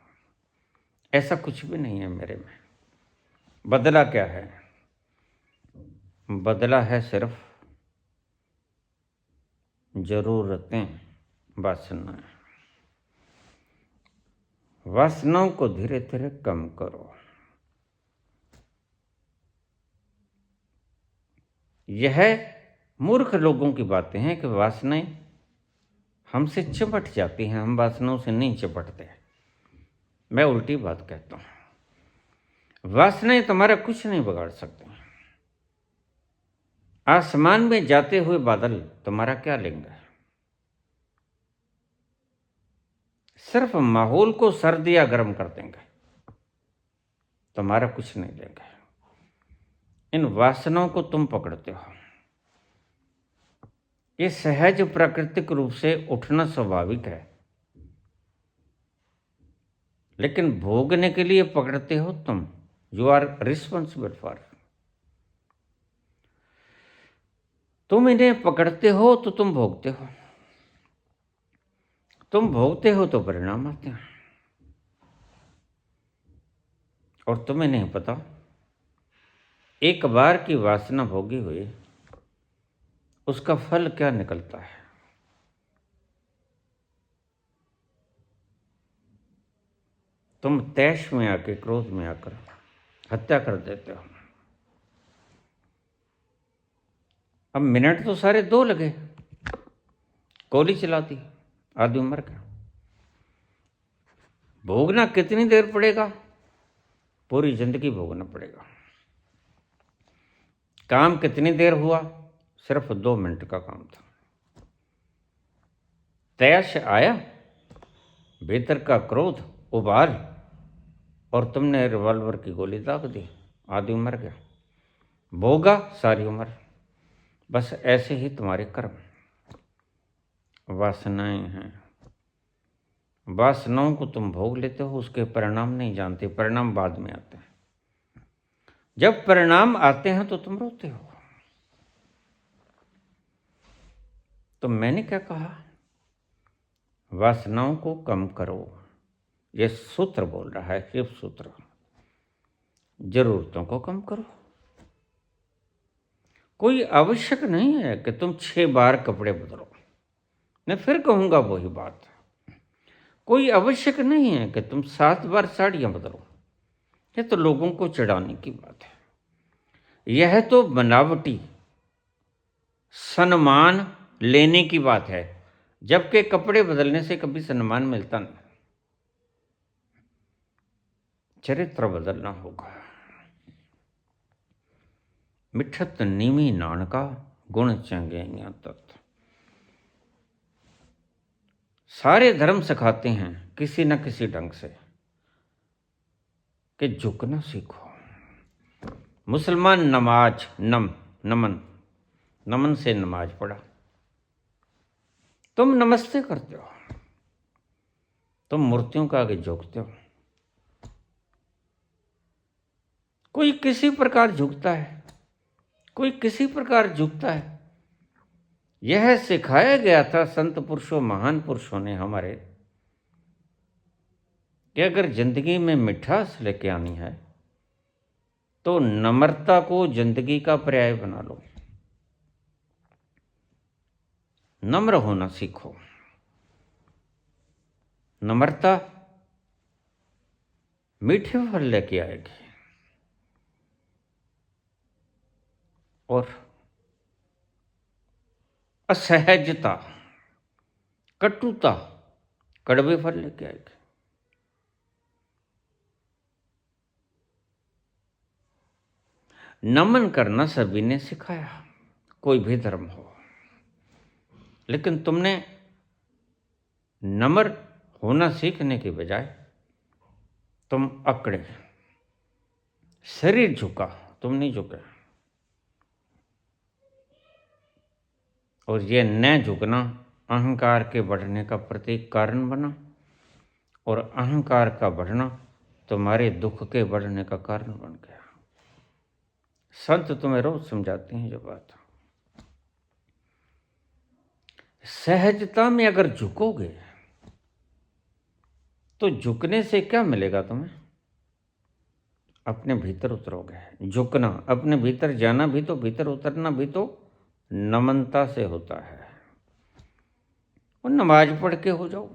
ऐसा कुछ भी नहीं है मेरे में। बदला क्या है? बदला है सिर्फ जरूरतें, वासनाएं। वासनाओं को धीरे धीरे कम करो। यह मूर्ख लोगों की बातें हैं कि वासनाएं हमसे चिपट जाती हैं, हम वासनाओं से नहीं चिपटते। मैं उल्टी बात कहता हूं। वासनाएं तुम्हारा कुछ नहीं बिगाड़ सकती। आसमान में जाते हुए बादल तुम्हारा क्या लेंगे? सिर्फ माहौल को सर्द या गर्म कर देंगे, तुम्हारा कुछ नहीं लेंगे। इन वासनाओं को तुम पकड़ते हो। ये सहज प्राकृतिक रूप से उठना स्वाभाविक है, लेकिन भोगने के लिए पकड़ते हो तुम। You are responsible for. तुम इन्हें पकड़ते हो तो तुम भोगते हो, तुम भोगते हो तो परिणाम आते हैं। और तुम्हें नहीं पता, एक बार की वासना भोगी हुई उसका फल क्या निकलता है। तुम तैश में आके, क्रोध में आकर हत्या कर देते हो। अब मिनट तो सारे 2 लगे, गोली चला दी, आदमी मर गया। भोगना कितनी देर पड़ेगा? पूरी जिंदगी भोगना पड़ेगा। काम कितनी देर हुआ? सिर्फ 2 मिनट का काम था। तैश आया, भीतर का क्रोध उबाल, और तुमने रिवॉल्वर की गोली दाग दी, आदमी मर गया। भोगा सारी उम्र। बस ऐसे ही तुम्हारे कर्म, वासनाएं हैं। वासनाओं को तुम भोग लेते हो, उसके परिणाम नहीं जानते। परिणाम बाद में आते हैं। जब परिणाम आते हैं तो तुम रोते हो। तो मैंने क्या कहा? वासनाओं को कम करो। ये सूत्र बोल रहा है, शिव सूत्र। जरूरतों को कम करो। कोई आवश्यक नहीं है कि तुम 6 बार कपड़े बदलो। मैं फिर कहूंगा वही बात। कोई आवश्यक नहीं है कि तुम 7 बार साड़ियां बदलो। ये तो लोगों को चिढ़ाने की बात है। यह तो बनावटी सम्मान लेने की बात है, जबकि कपड़े बदलने से कभी सम्मान मिलता नहीं। चरित्र बदलना होगा। मिठत नीमी नानका, गुण चंगे तत्व। सारे धर्म सिखाते हैं किसी न किसी ढंग से कि झुकना सीखो। मुसलमान नमाज, नमन से नमाज पढ़ा। तुम नमस्ते करते हो, तुम मूर्तियों के आगे झुकते हो। कोई किसी प्रकार झुकता है, कोई किसी प्रकार झुकता है। यह सिखाया गया था संत पुरुषों, महान पुरुषों ने हमारे, कि अगर जिंदगी में मिठास लेके आनी है तो नम्रता को जिंदगी का पर्याय बना लो। नम्र होना सीखो। नम्रता मीठे फल लेके आएगी, और असहजता, कटुता कड़वे फल लेके आएगी। नमन करना सभी ने सिखाया, कोई भी धर्म हो, लेकिन तुमने नम्र होना सीखने के बजाय तुम अकड़े। शरीर झुका, तुम नहीं झुके। और ये न झुकना अहंकार के बढ़ने का प्रतीक कारण बना, और अहंकार का बढ़ना तुम्हारे दुख के बढ़ने का कारण बन गया। संत तुम्हें रोज समझाते हैं जो बात। सहजता में अगर झुकोगे तो झुकने से क्या मिलेगा तुम्हें? अपने भीतर उतरोगे। झुकना, अपने भीतर जाना भी तो, भीतर उतरना भी तो नमनता से होता है। और नमाज पढ़ के हो जाओ,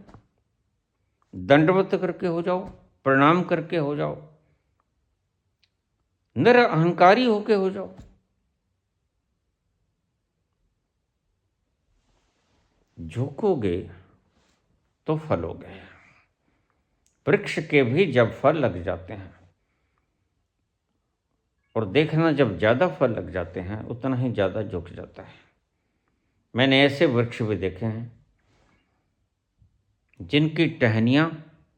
दंडवत करके हो जाओ, प्रणाम करके हो जाओ, निरअहंकारी होके हो जाओ। झुकोगे तो फलोगे। वृक्ष के भी जब फल लग जाते हैं, और देखना जब ज्यादा फल लग जाते हैं उतना ही ज्यादा झुक जाता है। मैंने ऐसे वृक्ष भी देखे हैं जिनकी टहनियां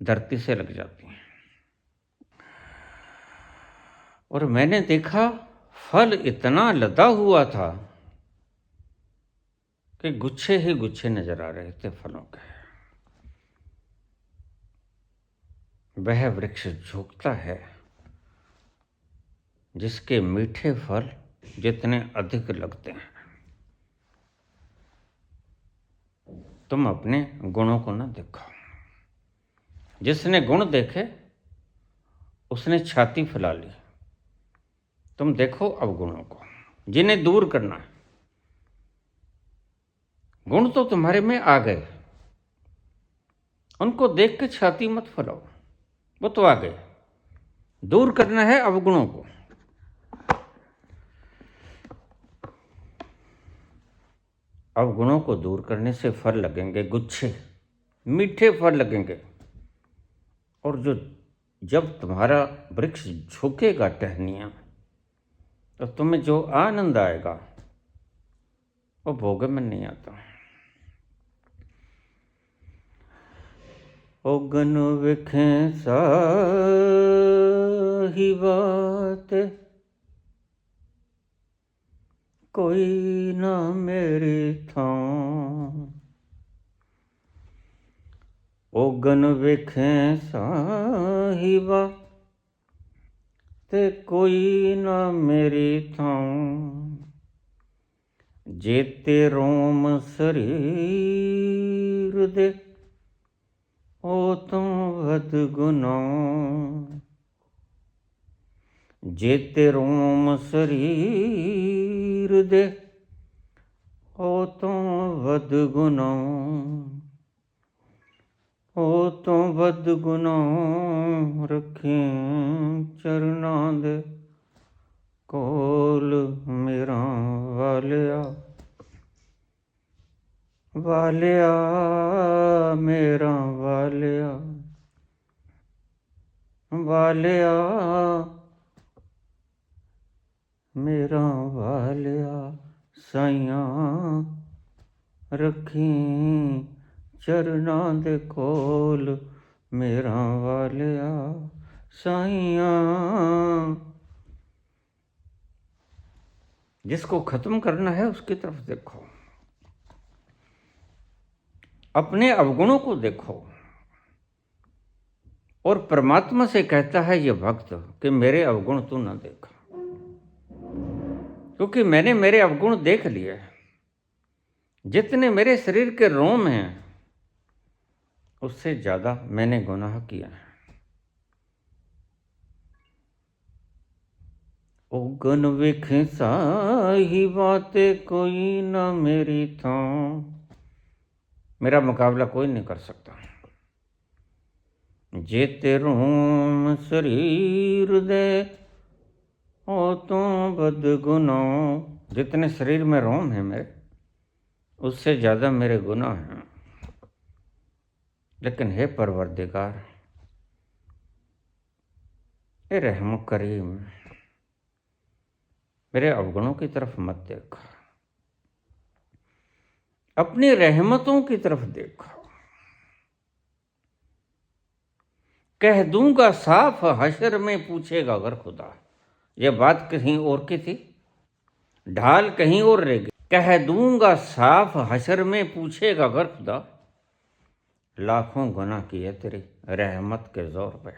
धरती से लग जाती हैं, और मैंने देखा फल इतना लदा हुआ था कि गुच्छे ही गुच्छे नजर आ रहे थे फलों के। वह वृक्ष झुकता है जिसके मीठे फल जितने अधिक लगते हैं। तुम अपने गुणों को न देखो। जिसने गुण देखे उसने छाती फैला ली। तुम देखो अब गुणों को, जिन्हें दूर करना है। गुण तो तुम्हारे में आ गए, उनको देख के छाती मत फैलाओ, वो तो आ गए। दूर करना है अवगुणों को। अवगुणों को दूर करने से फल लगेंगे गुच्छे, मीठे फल लगेंगे। और जब तुम्हारा वृक्ष झुकेगा टहनियाँ, तो तुम्हें जो आनंद आएगा वो भोग में नहीं आता। ओगन विखे साही बात, कोई ना मेरी थां। ओगन विखे साही बात, कोई ना मेरी थां। जेते रोम शरीर दे, ओ तुम वध गुना। जेते रोम शरीर दे, ओ तुम वध गुना। ओ तो वध गुना रखें चरना दे कोल मेरा वालिया। वालिया मेरा वालिया, वालिया मेरा वालिया। साइयां रखी चरना दे कोल मेरा वालिया। साइयां, जिसको खत्म करना है उसकी तरफ देखो, अपने अवगुणों को देखो। और परमात्मा से कहता है ये भक्त कि मेरे अवगुण तू ना देखा, क्योंकि मैंने मेरे अवगुण देख लिए। जितने मेरे शरीर के रोम हैं उससे ज्यादा मैंने गुनाह किया है। ओगन विखे साही बातें, कोई ना मेरी थां। मेरा मुकाबला कोई नहीं कर सकता। जेते रोम शरीर दे, ओ तो बद गुना। जितने शरीर में रोम है मेरे, उससे ज्यादा मेरे गुनाह हैं। लेकिन हे परवरदिगार, हे रहम करीम, मेरे अवगुणों की तरफ मत देख, अपनी रहमतों की तरफ देखो। कह दूंगा साफ हशर में पूछेगा अगर खुदा। ये बात कहीं और की थी, ढाल कहीं और रह गई। कह दूंगा साफ हशर में पूछेगा अगर खुदा। लाखों गुनाह किए तेरी रहमत के जोर पे।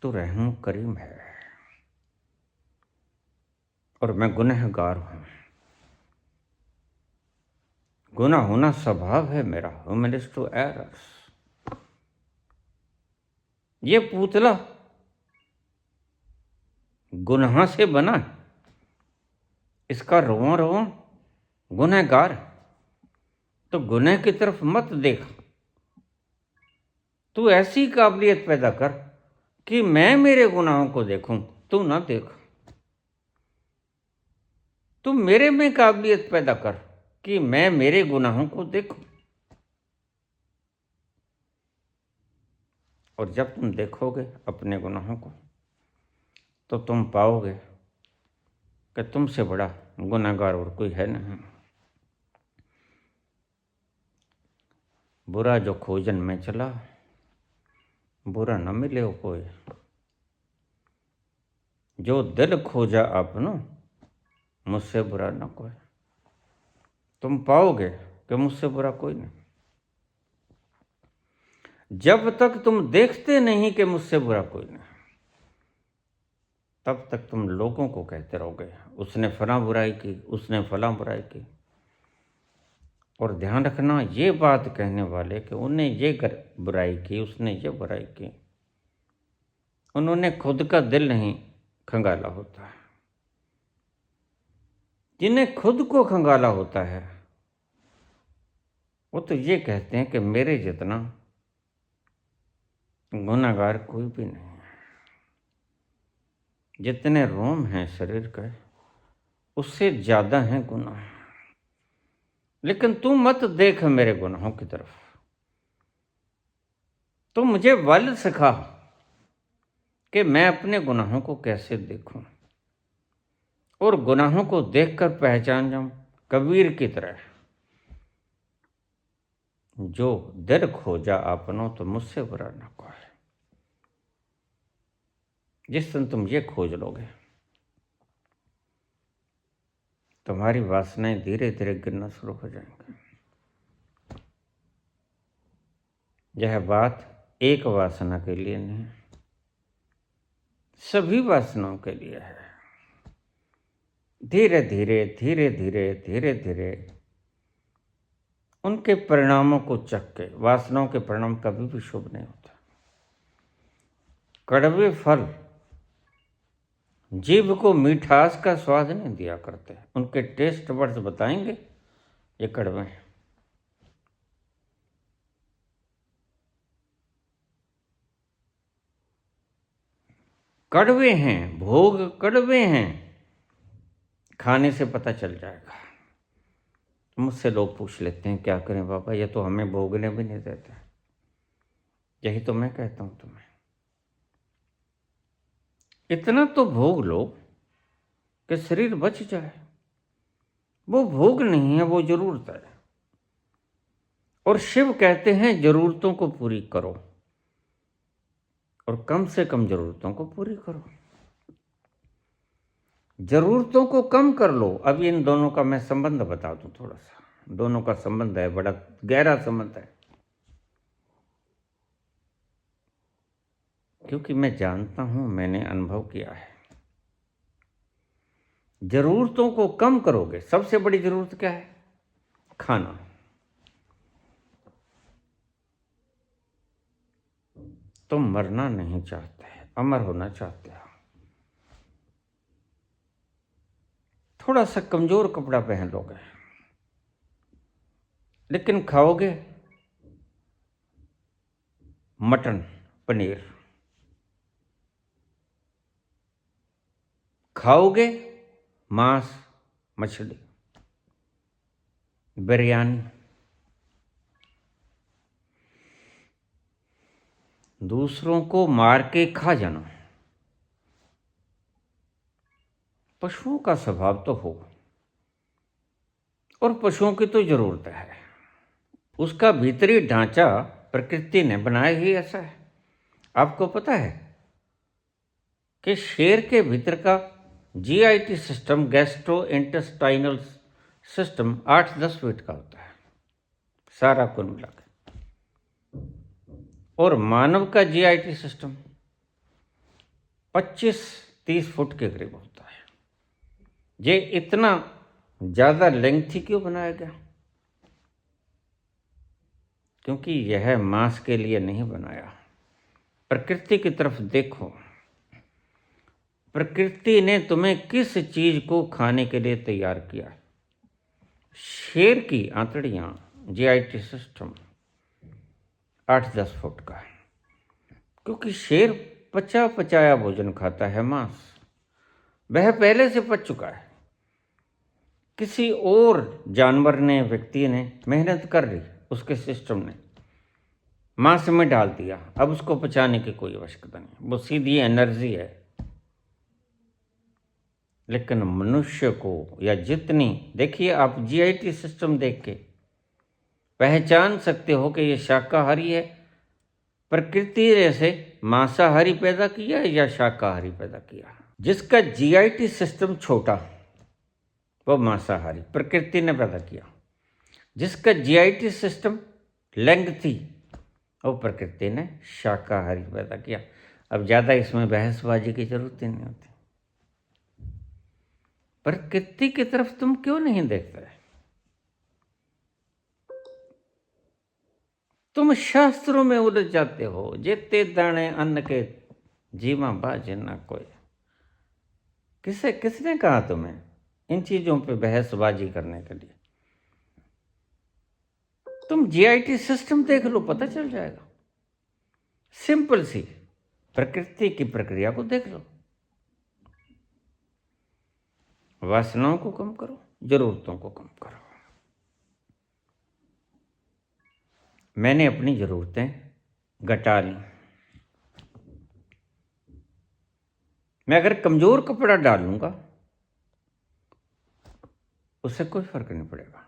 तू रहम करीम है और मैं गुनहगार हूं। गुनाह होना स्वभाव है मेरा, ह्यूमनिस्ट टू एरर्स। ये पुतला गुनाह से बना है, इसका रोआ रोआ गुनहगार। तो गुनह की तरफ मत देख। तू ऐसी काबिलियत पैदा कर कि मैं मेरे गुनाहों को देखूं, तू ना देख। तू मेरे में काबिलियत पैदा कर कि मैं मेरे गुनाहों को देखूं। और जब तुम देखोगे अपने गुनाहों को, तो तुम पाओगे कि तुमसे बड़ा गुनहगार और कोई है नहीं। बुरा जो खोजन में चला, बुरा न मिले हो कोई। जो दिल खोजा आपनो, मुझसे बुरा न कोई। तुम पाओगे कि मुझसे बुरा कोई नहीं। जब तक तुम देखते नहीं कि मुझसे बुरा कोई नहीं, तब तक तुम लोगों को कहते रहोगे उसने फलां बुराई की, उसने फलां बुराई की। और ध्यान रखना ये बात कहने वाले कि उन्हें ये बुराई की, उसने ये बुराई की, उन्होंने खुद का दिल नहीं खंगाला होता है। जिन्हें खुद को खंगाला होता है वो तो ये कहते हैं कि मेरे जितना गुनाहगार कोई भी नहीं है। जितने रोम हैं शरीर के उससे ज़्यादा हैं गुनाह। लेकिन तू मत देख मेरे गुनाहों की तरफ, तू मुझे वल सिखा कि मैं अपने गुनाहों को कैसे देखूं और गुनाहों को देखकर पहचान जाऊं कबीर की तरह, जो दिल खोजा आपनो तो मुझसे बुरा न कोई। जिस दिन तुम ये खोज लोगे तुम्हारी वासनाएं धीरे धीरे गिरना शुरू हो जाएंगी। यह बात एक वासना के लिए नहीं, सभी वासनाओं के लिए है। धीरे धीरे धीरे धीरे धीरे धीरे उनके परिणामों को चख के, वासनाओं के परिणाम कभी भी शुभ नहीं होता। कड़वे फल जीभ को मिठास का स्वाद नहीं दिया करते, उनके टेस्ट बड्स बताएंगे ये कड़वे हैं। कड़वे हैं, भोग कड़वे हैं, खाने से पता चल जाएगा। मुझसे लोग पूछ लेते हैं क्या करें बाबा, ये तो हमें भोगने भी नहीं देते। यही तो मैं कहता हूं तुम्हें, इतना तो भोग लो कि शरीर बच जाए। वो भोग नहीं है, वो जरूरत है। और शिव कहते हैं जरूरतों को पूरी करो और कम से कम जरूरतों को पूरी करो। जरूरतों को कम कर लो। अब इन दोनों का मैं संबंध बता दूं थोड़ा सा। दोनों का संबंध है, बड़ा गहरा संबंध है, क्योंकि मैं जानता हूं, मैंने अनुभव किया है। जरूरतों को कम करोगे। सबसे बड़ी जरूरत क्या है? खाना। तुम मरना नहीं चाहते, अमर होना चाहते हो। थोड़ा सा कमजोर कपड़ा पहन लोगे, लेकिन खाओगे मटन, पनीर, खाओगे मांस, मछली, बिरयानी। दूसरों को मार के खा जाना पशुओं का स्वभाव तो हो, और पशुओं की तो जरूरत है। उसका भीतरी ढांचा प्रकृति ने बनाया ही ऐसा है। आपको पता है कि शेर के भीतर का JIT system, gastro intestinal system 8-10 feet का होता है सारा कुल मिलाकर, और मानव का जीआईटी सिस्टम 25-30 फुट के करीब होता है। ये इतना ज़्यादा लेंथी क्यों बनाया गया? क्योंकि यह मांस के लिए नहीं बनाया। प्रकृति की तरफ देखो, प्रकृति ने तुम्हें किस चीज को खाने के लिए तैयार किया? शेर की आंतड़ियां, जीआईटी सिस्टम 8-10 फुट का, क्योंकि शेर पचा पचाया भोजन खाता है, मांस वह पहले से पच चुका है। किसी और जानवर ने, व्यक्ति ने मेहनत कर ली, उसके सिस्टम ने मांस में डाल दिया, अब उसको पचाने की कोई आवश्यकता नहीं, वो सीधी एनर्जी है। लेकिन मनुष्य को, या जितनी, देखिए आप जीआईटी सिस्टम देख के पहचान सकते हो कि ये शाकाहारी है, प्रकृति ने से मांसाहारी पैदा किया या शाकाहारी पैदा किया। जिसका जीआईटी सिस्टम छोटा वो मांसाहारी, प्रकृति ने पैदा किया। जिसका जीआईटी सिस्टम लेंथी और प्रकृति ने शाकाहारी पैदा किया। अब ज़्यादा इसमें बहसबाजी की जरूरत ही नहीं होती। प्रकृति की तरफ तुम क्यों नहीं देखते? तुम शास्त्रों में उलझ जाते हो। जेते दाने अन्न के जीवा बाजे ना कोई। किसने कहा तुम्हें इन चीजों पे बहसबाजी करने के लिए? तुम जीआईटी सिस्टम देख लो, पता चल जाएगा। सिंपल सी प्रकृति की प्रक्रिया को देख लो। वासनाओं को कम करो, जरूरतों को कम करो। मैंने अपनी जरूरतें घटा ली। मैं अगर कमजोर कपड़ा डालूंगा उससे कोई फर्क नहीं पड़ेगा।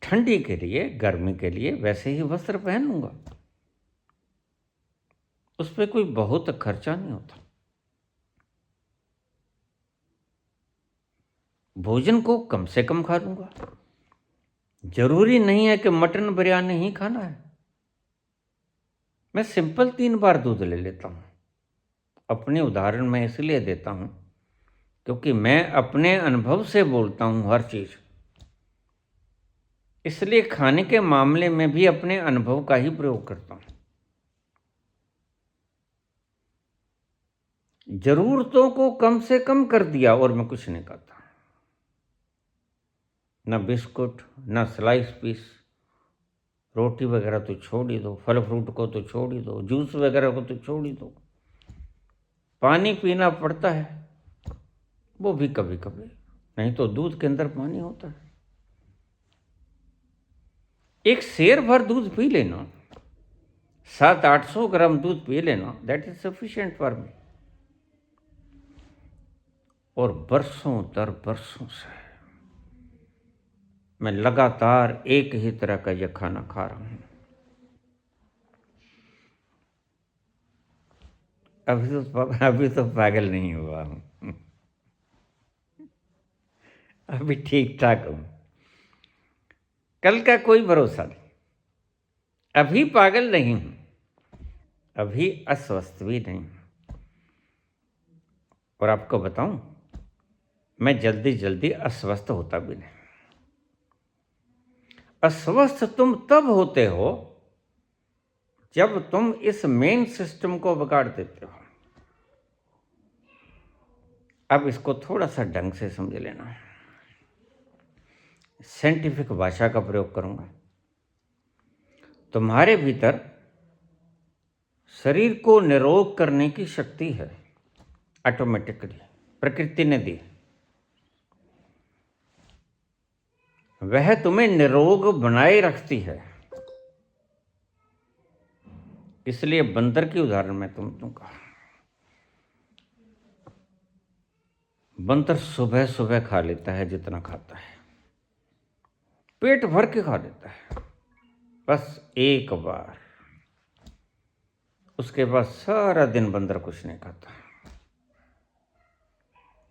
ठंडी के लिए, गर्मी के लिए वैसे ही वस्त्र पहन लूंगा, उस पर कोई बहुत खर्चा नहीं होता। भोजन को कम से कम खा लूंगा। जरूरी नहीं है कि मटन बिरयानी ही खाना है। मैं सिंपल 3 बार दूध ले लेता हूं। अपने उदाहरण मैं इसलिए देता हूं क्योंकि मैं अपने अनुभव से बोलता हूं हर चीज। इसलिए खाने के मामले में भी अपने अनुभव का ही प्रयोग करता हूं। जरूरतों को कम से कम कर दिया और मैं कुछ नहीं खाता। ना बिस्कुट, ना स्लाइस पीस, रोटी वगैरह तो छोड़ ही दो, फल फ्रूट को तो छोड़ ही दो, जूस वगैरह को तो छोड़ ही दो। पानी पीना पड़ता है, वो भी कभी कभी, नहीं तो दूध के अंदर पानी होता है। एक शेर भर दूध पी लेना, 700-800 ग्राम दूध पी लेना, that is sufficient for me. और बरसों दर बरसों से मैं लगातार एक ही तरह का यह खाना खा रहा हूं। अभी तो पागल नहीं हुआ हूं। अभी ठीक ठाक हूं। कल का कोई भरोसा नहीं। अभी पागल नहीं हूं, अभी अस्वस्थ भी नहीं। और आपको बताऊं, मैं जल्दी जल्दी अस्वस्थ होता भी नहीं। अस्वस्थ तुम तब होते हो जब तुम इस मेन सिस्टम को बिगाड़ देते हो। अब इसको थोड़ा सा ढंग से समझ लेना। साइंटिफिक भाषा का प्रयोग करूंगा। तुम्हारे भीतर शरीर को निरोग करने की शक्ति है, ऑटोमेटिकली प्रकृति ने दी। वह तुम्हें निरोग बनाए रखती है। इसलिए बंदर की उदाहरण मैं तुम दूंगा। बंदर सुबह सुबह खा लेता है जितना खाता है, पेट भर के खा लेता है, बस एक बार। उसके बाद सारा दिन बंदर कुछ नहीं खाता।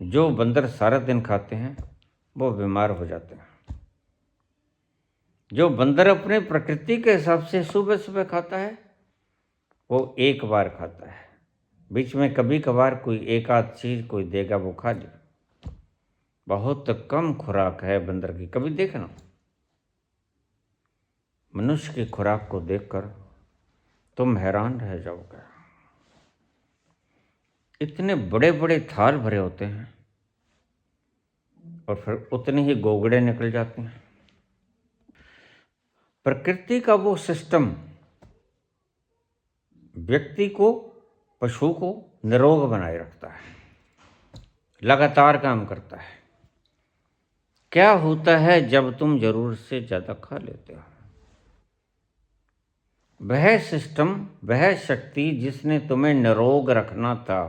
जो बंदर सारा दिन खाते हैं वो बीमार हो जाते हैं। जो बंदर अपने प्रकृति के हिसाब से सुबह सुबह खाता है वो एक बार खाता है। बीच में कभी कभार कोई एक आध चीज कोई देगा वो खा ले। बहुत कम खुराक है बंदर की। कभी देखना, मनुष्य की खुराक को देखकर तुम हैरान रह जाओगे। इतने बड़े बड़े थाल भरे होते हैं और फिर उतने ही गोगड़े निकल जाते हैं। प्रकृति का वो सिस्टम व्यक्ति को, पशु को निरोग बनाए रखता है, लगातार काम करता है। क्या होता है जब तुम जरूरत से ज्यादा खा लेते हो? वह सिस्टम, वह शक्ति जिसने तुम्हें निरोग रखना था,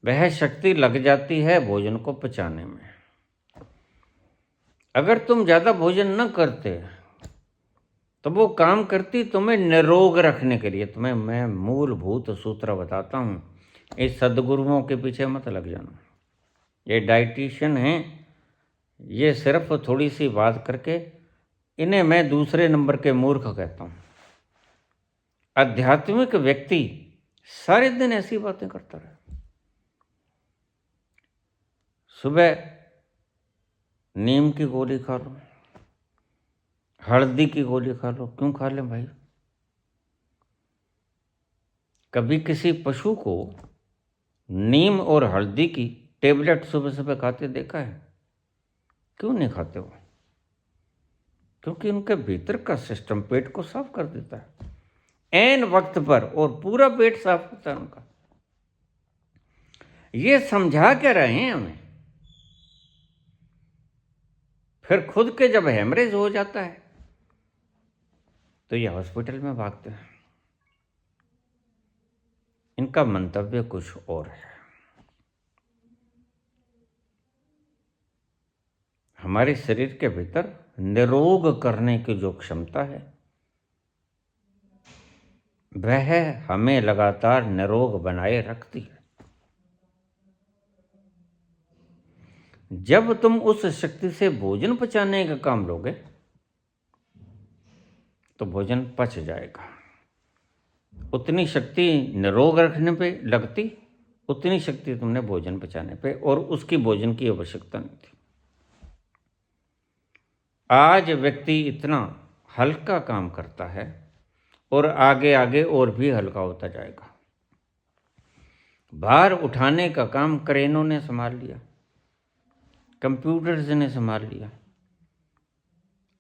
वह शक्ति लग जाती है भोजन को पचाने में। अगर तुम ज्यादा भोजन न करते तो वो काम करती तुम्हें निरोग रखने के लिए। तुम्हें मैं मूलभूत सूत्र बताता हूं, इस सदगुरुओं के पीछे मत लग जाना। ये डाइटिशियन हैं, ये सिर्फ थोड़ी सी बात करके इन्हें मैं दूसरे नंबर के मूर्ख कहता हूँ। आध्यात्मिक व्यक्ति सारे दिन ऐसी बातें करता रहे। सुबह नीम की गोली खा लो, हल्दी की गोली खा लो। क्यों खा लें भाई? कभी किसी पशु को नीम और हल्दी की टेबलेट सुबह सुबह खाते देखा है? क्यों नहीं खाते हो? क्योंकि उनके भीतर का सिस्टम पेट को साफ कर देता है ऐन वक्त पर, और पूरा पेट साफ होता है उनका। ये समझा क्या रहे हैं हमें? फिर खुद के जब हेमरेज हो जाता है तो ये हॉस्पिटल में भागते हैं। इनका मंतव्य कुछ और है। हमारे शरीर के भीतर निरोग करने की जो क्षमता है वह हमें लगातार निरोग बनाए रखती है। जब तुम उस शक्ति से भोजन पचाने का काम लोगे तो भोजन पच जाएगा। उतनी शक्ति निरोग रखने पे लगती, उतनी शक्ति तुमने भोजन पचाने पे, और उसकी भोजन की आवश्यकता नहीं थी। आज व्यक्ति इतना हल्का काम करता है और आगे आगे और भी हल्का होता जाएगा। भार उठाने का काम क्रेनों ने संभाल लिया, कंप्यूटर्स ने संभाल लिया।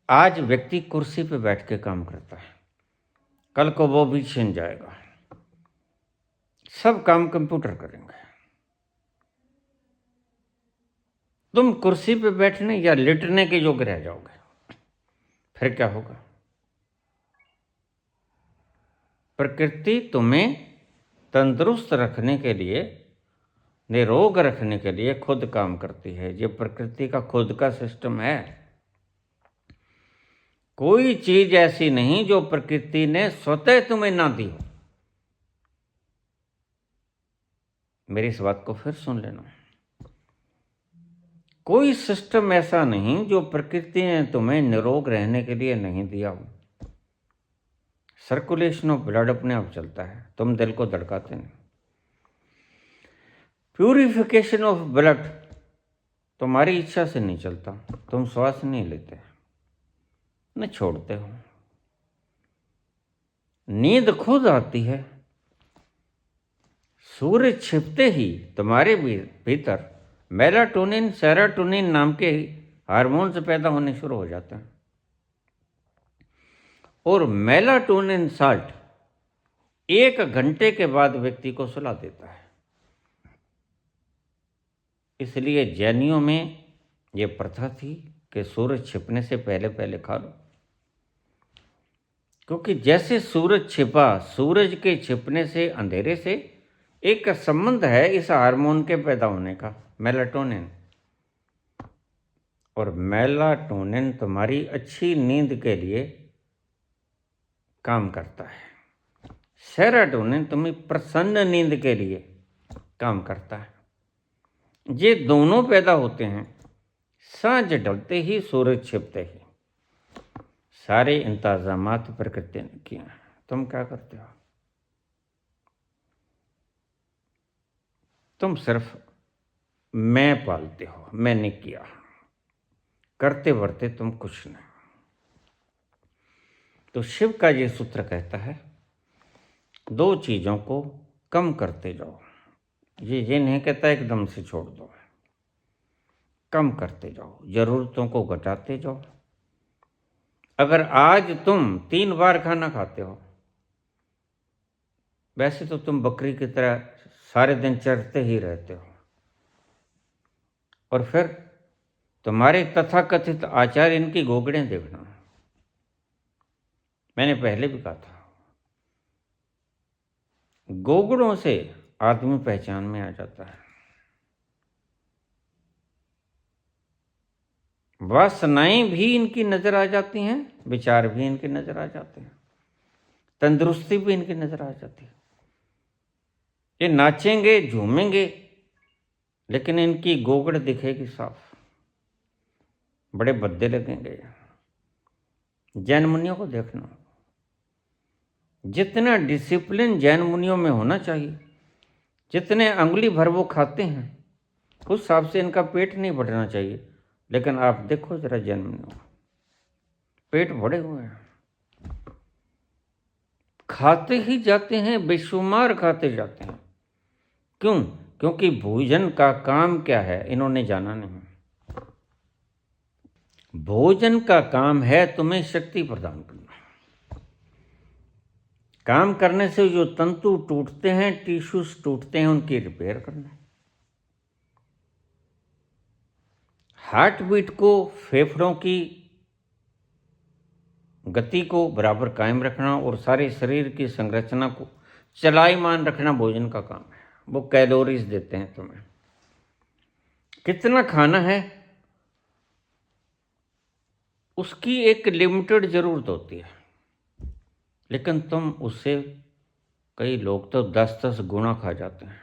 आज व्यक्ति कुर्सी पे बैठ के काम करता है, कल को वो भी छिन जाएगा। सब काम कंप्यूटर करेंगे। तुम कुर्सी पे बैठने या लेटने के योग्य रह जाओगे, फिर क्या होगा? प्रकृति तुम्हें तंदुरुस्त रखने के लिए, निरोग रखने के लिए खुद काम करती है। ये प्रकृति का खुद का सिस्टम है। कोई चीज ऐसी नहीं जो प्रकृति ने स्वतः तुम्हें ना दी हो। मेरी इस बात को फिर सुन लेना। कोई सिस्टम ऐसा नहीं जो प्रकृति ने तुम्हें निरोग रहने के लिए नहीं दिया हो। सर्कुलेशन ऑफ ब्लड अपने आप चलता है, तुम दिल को धड़काते नहीं। प्यूरिफिकेशन ऑफ ब्लड तुम्हारी इच्छा से नहीं चलता, तुम श्वास नहीं लेते न छोड़ते हो। नींद खुद आती है। सूर्य छिपते ही तुम्हारे भीतर मेलाटोनिन, सेरोटोनिन नाम के हार्मोन्स पैदा होने शुरू हो जाते हैं, और मेलाटोनिन साल्ट 1 घंटे के बाद व्यक्ति को सुला देता है। इसलिए जैनियों में ये प्रथा थी कि सूरज छिपने से पहले पहले खा लो, क्योंकि जैसे सूरज छिपा, सूरज के छिपने से, अंधेरे से एक संबंध है इस हार्मोन के पैदा होने का, मेलाटोनिन। और मेलाटोनिन तुम्हारी अच्छी नींद के लिए काम करता है। सेरोटोनिन तुम्हें प्रसन्न नींद के लिए काम करता है। ये दोनों पैदा होते हैं सांझ ढलते ही, सूरज छिपते ही। सारे इंतजामात प्रकृति ने किए हैं, तुम क्या करते हो? तुम सिर्फ मैं पालते हो, मैंने किया, करते वर्ते तुम कुछ नहीं। तो शिव का ये सूत्र कहता है 2 चीज़ों को कम करते जाओ। ये नहीं कहता एकदम से छोड़ दो, कम करते जाओ, जरूरतों को घटाते जाओ। अगर आज तुम 3 बार खाना खाते हो, वैसे तो तुम बकरी की तरह सारे दिन चरते ही रहते हो, और फिर तुम्हारे तथाकथित आचार्य इनकी गोगड़ें देखना। मैंने पहले भी कहा था, गोगड़ों से आदमी पहचान में आ जाता है। वासनाएं भी इनकी नजर आ जाती हैं, विचार भी इनकी नजर आ जाते हैं, तंदुरुस्ती भी इनकी नजर आ जाती है। ये नाचेंगे, झूमेंगे, लेकिन इनकी गोगड़ दिखेगी साफ, बड़े भद्दे लगेंगे। जैन मुनियों को देखना, जितना डिसिप्लिन जैन मुनियों में होना चाहिए, जितने अंगुली भर वो खाते हैं उस हिसाब से इनका पेट नहीं बढ़ना चाहिए। लेकिन आप देखो जरा जैन मुनियों का पेट भरे हुए हैं, खाते ही जाते हैं, बेशुमार खाते जाते हैं। क्यों? क्योंकि भोजन का काम क्या है इन्होंने जाना नहीं। भोजन का काम है तुम्हें शक्ति प्रदान करना। काम करने से जो तंतु टूटते हैं, टिश्यूज टूटते हैं, उनकी रिपेयर करना। हार्ट बीट को, फेफड़ों की गति को बराबर कायम रखना और सारे शरीर की संरचना को चलायमान रखना भोजन का काम है। वो कैलोरीज देते हैं तुम्हें, कितना खाना है उसकी एक लिमिटेड जरूरत होती है, लेकिन तुम उससे, कई लोग तो 10-10 गुना खा जाते हैं।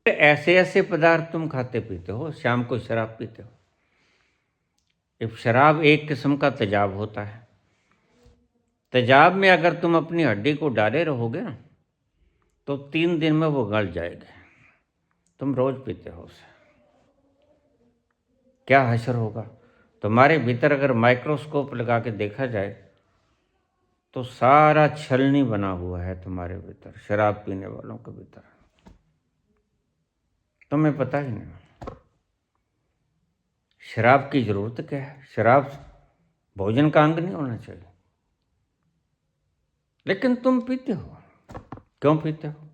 ऐसे ऐसे पदार्थ तुम खाते पीते हो, शाम को शराब पीते हो। इस शराब एक किस्म का तेजाब होता है। तेजाब में अगर तुम अपनी हड्डी को डाले रहोगे ना तो 3 दिन में वो गल जाएगा। तुम रोज पीते हो उसे, क्या हशर होगा तुम्हारे भीतर। अगर माइक्रोस्कोप लगा के देखा जाए तो सारा छलनी बना हुआ है तुम्हारे भीतर, शराब पीने वालों के भीतर, तुम्हें पता ही नहीं। शराब की जरूरत क्या है? शराब भोजन का अंग नहीं होना चाहिए, लेकिन तुम पीते हो। क्यों पीते हो?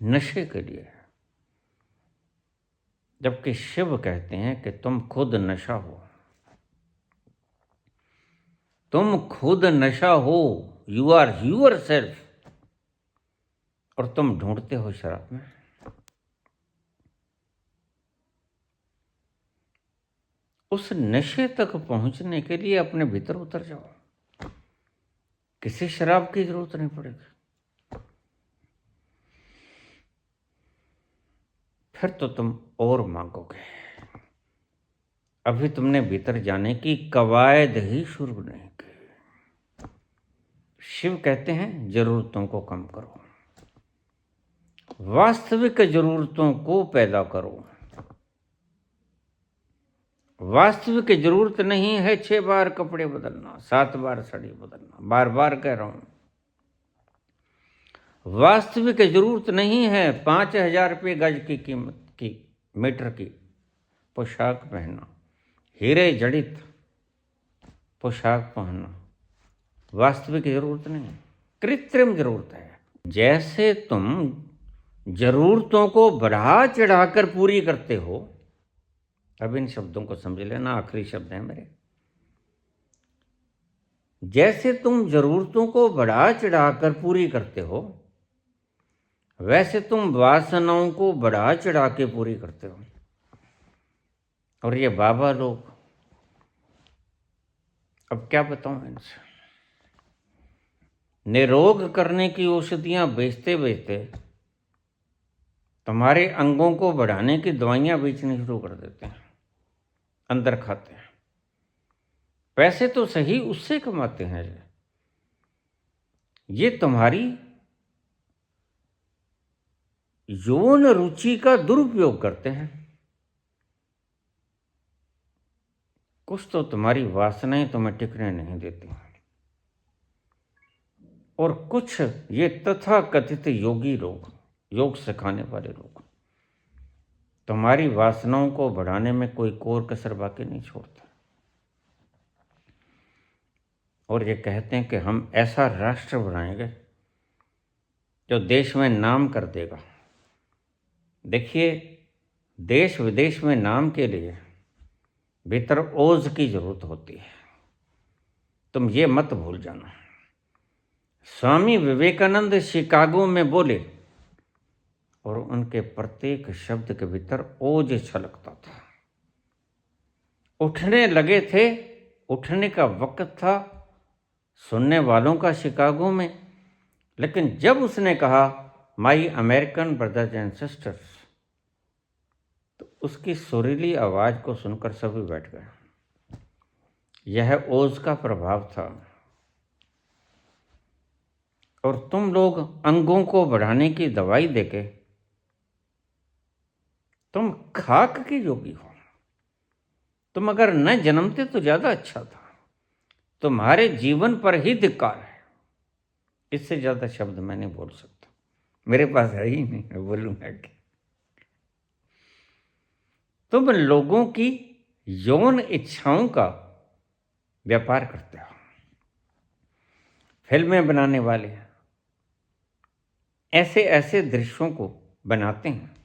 नशे के लिए। जबकि शिव कहते हैं कि तुम खुद नशा हो, तुम खुद नशा हो, यू आर यूर सेल्फ, और तुम ढूंढते हो शराब में। उस नशे तक पहुंचने के लिए अपने भीतर उतर जाओ, किसी शराब की जरूरत नहीं पड़ेगी। फिर तो तुम और मांगोगे। अभी तुमने भीतर जाने की कवायद ही शुरू नहीं की। शिव कहते हैं जरूरतों को कम करो, वास्तविक जरूरतों को पैदा करो। वास्तविक जरूरत नहीं है 6 बार कपड़े बदलना, 7 बार साड़ी बदलना, बार बार कह रहा हूं। वास्तविक जरूरत नहीं है 5,000 रुपये गज की कीमत की, मीटर की पोशाक पहनना, हीरे जड़ित पोशाक पहनना। वास्तविक जरूरत नहीं, कृत्रिम जरूरत है। जैसे तुम जरूरतों को बढ़ा चढ़ाकर पूरी करते हो, अब इन शब्दों को समझ लेना, आखिरी शब्द हैं मेरे। जैसे तुम जरूरतों को बढ़ा चढ़ाकर पूरी करते हो, वैसे तुम वासनाओं को बढ़ा चढ़ा के पूरी करते हो। और ये बाबा लोग, अब क्या बताऊं इनसे, निरोग करने की औषधियां बेचते बेचते तुम्हारे अंगों को बढ़ाने की दवाइयां बेचनी शुरू कर देते हैं, अंदर खाते हैं। पैसे तो सही उससे कमाते हैं, ये तुम्हारी यौन रुचि का दुरुपयोग करते हैं। कुछ तो तुम्हारी वासनाएं तुम्हें टिकने नहीं देती, और कुछ ये तथाकथित योगी लोग, योग सिखाने वाले लोग, तुम्हारी वासनाओं को बढ़ाने में कोई कोर कसर बाकी नहीं छोड़ते। और ये कहते हैं कि हम ऐसा राष्ट्र बनाएंगे जो देश में नाम कर देगा। देखिए, देश विदेश में नाम के लिए भीतर ओज की जरूरत होती है, तुम ये मत भूल जाना। स्वामी विवेकानंद शिकागो में बोले और उनके प्रत्येक शब्द के भीतर ओज छलकता था। उठने लगे थे, उठने का वक्त था सुनने वालों का शिकागो में, लेकिन जब उसने कहा माई अमेरिकन ब्रदर्स एंड सिस्टर्स, तो उसकी सुरीली आवाज को सुनकर सभी बैठ गए। यह ओज का प्रभाव था। और तुम लोग अंगों को बढ़ाने की दवाई देके तुम खाक के योगी हो। तुम अगर न जन्मते तो ज्यादा अच्छा था। तुम्हारे जीवन पर ही धिक्कार है। इससे ज्यादा शब्द मैं नहीं बोल सकता, मेरे पास है ही नहीं, मैं बोलूंगा कि तुम लोगों की यौन इच्छाओं का व्यापार करते हो। फिल्में बनाने वाले ऐसे ऐसे दृश्यों को बनाते हैं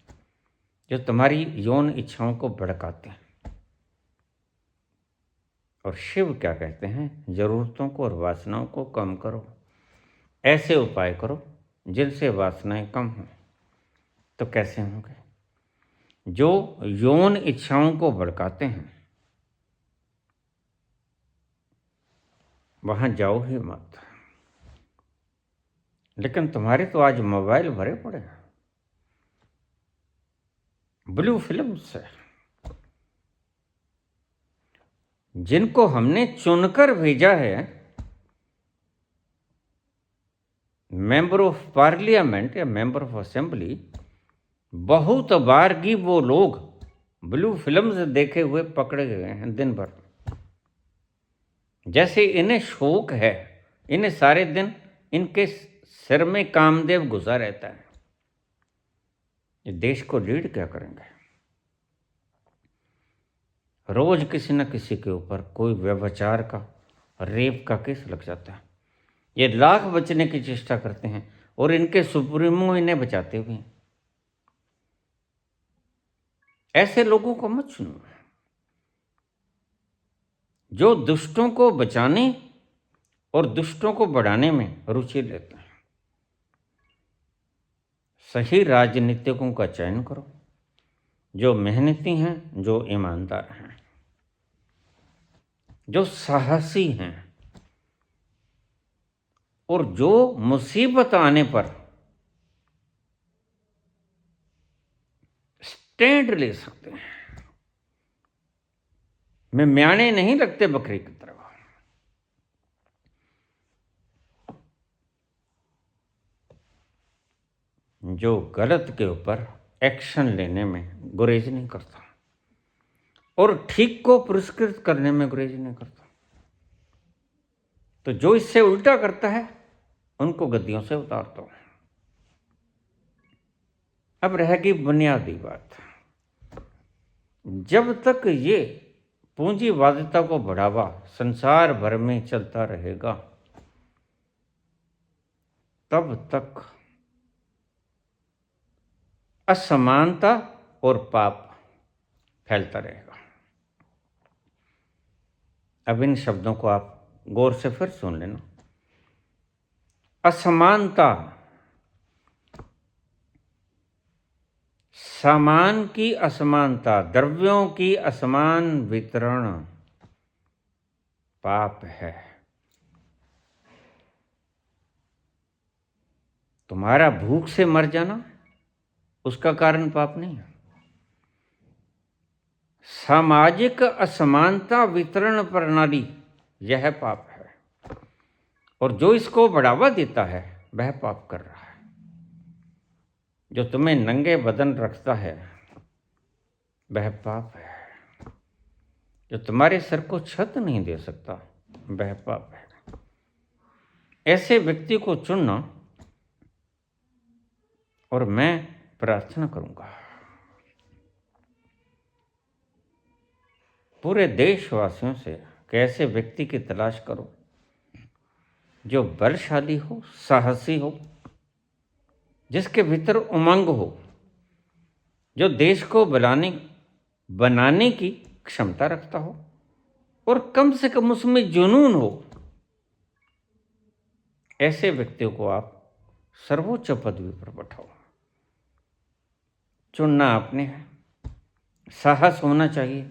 जो तुम्हारी यौन इच्छाओं को भड़काते हैं। और शिव क्या कहते हैं? जरूरतों को और वासनाओं को कम करो। ऐसे उपाय करो जिनसे वासनाएं कम हों। तो कैसे होंगे? जो यौन इच्छाओं को भड़काते हैं वहां जाओ ही मत। लेकिन तुम्हारे तो आज मोबाइल भरे पड़े हैं ब्लू फिल्म से, जिनको हमने चुनकर भेजा है। मेंबर ऑफ पार्लियामेंट या मेंबर ऑफ असेंबली, बहुत बारगी वो लोग ब्लू फिल्म्स देखे हुए पकड़े गए हैं दिन भर। जैसे इन्हें शौक है, इन्हें सारे दिन इनके सिर में कामदेव घुसा रहता है। ये देश को लीड क्या करेंगे? रोज किसी न किसी के ऊपर कोई व्यभिचार का, रेप का केस लग जाता है। ये लाख बचने की चेष्टा करते हैं और इनके सुप्रीमो इन्हें बचाते हुए। ऐसे लोगों को मत सुनो जो दुष्टों को बचाने और दुष्टों को बढ़ाने में रुचि लेते हैं। सही राजनीतिकों का चयन करो जो मेहनती हैं, जो ईमानदार हैं, जो साहसी हैं और जो मुसीबत आने पर स्टैंड ले सकते हैं। में म्याने नहीं लगते बकरी की तरह। जो गलत के ऊपर एक्शन लेने में गुरेज नहीं करता और ठीक को पुरस्कृत करने में गुरेज नहीं करता। तो जो इससे उल्टा करता है उनको गद्दियों से उतारता हूं। अब रहेगी बुनियादी बात। जब तक ये पूंजीवादिता को बढ़ावा संसार भर में चलता रहेगा तब तक असमानता और पाप फैलता रहेगा। अब इन शब्दों को आप गौर से फिर सुन लेना। असमानता, सामान की असमानता, द्रव्यों की असमान वितरण पाप है। तुम्हारा भूख से मर जाना उसका कारण पाप नहीं है। सामाजिक असमानता वितरण प्रणाली यह पाप है और जो इसको बढ़ावा देता है वह पाप कर रहा है। जो तुम्हें नंगे बदन रखता है वह पाप है। जो तुम्हारे सर को छत नहीं दे सकता वह पाप है। ऐसे व्यक्ति को चुनना और मैं प्रार्थना करूंगा पूरे देशवासियों से कि ऐसे व्यक्ति की तलाश करो जो बलशाली हो, साहसी हो, जिसके भीतर उमंग हो, जो देश को बनाने की क्षमता रखता हो और कम से कम उसमें जुनून हो। ऐसे व्यक्तियों को आप सर्वोच्च पदवी पर बैठाओ। चुनना आपने है। साहस होना चाहिए,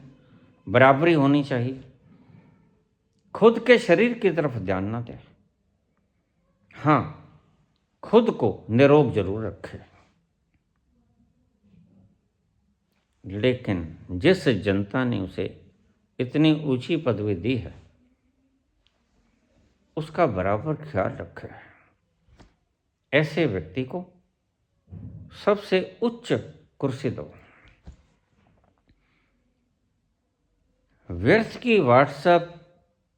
बराबरी होनी चाहिए। खुद के शरीर की तरफ ध्यान ना दें। हाँ, खुद को निरोग जरूर रखें। लेकिन जिस जनता ने उसे इतनी ऊंची पदवी दी है उसका बराबर ख्याल रखें। ऐसे व्यक्ति को सबसे उच्च कुर्सी दो। व्यर्थ की व्हाट्सएप,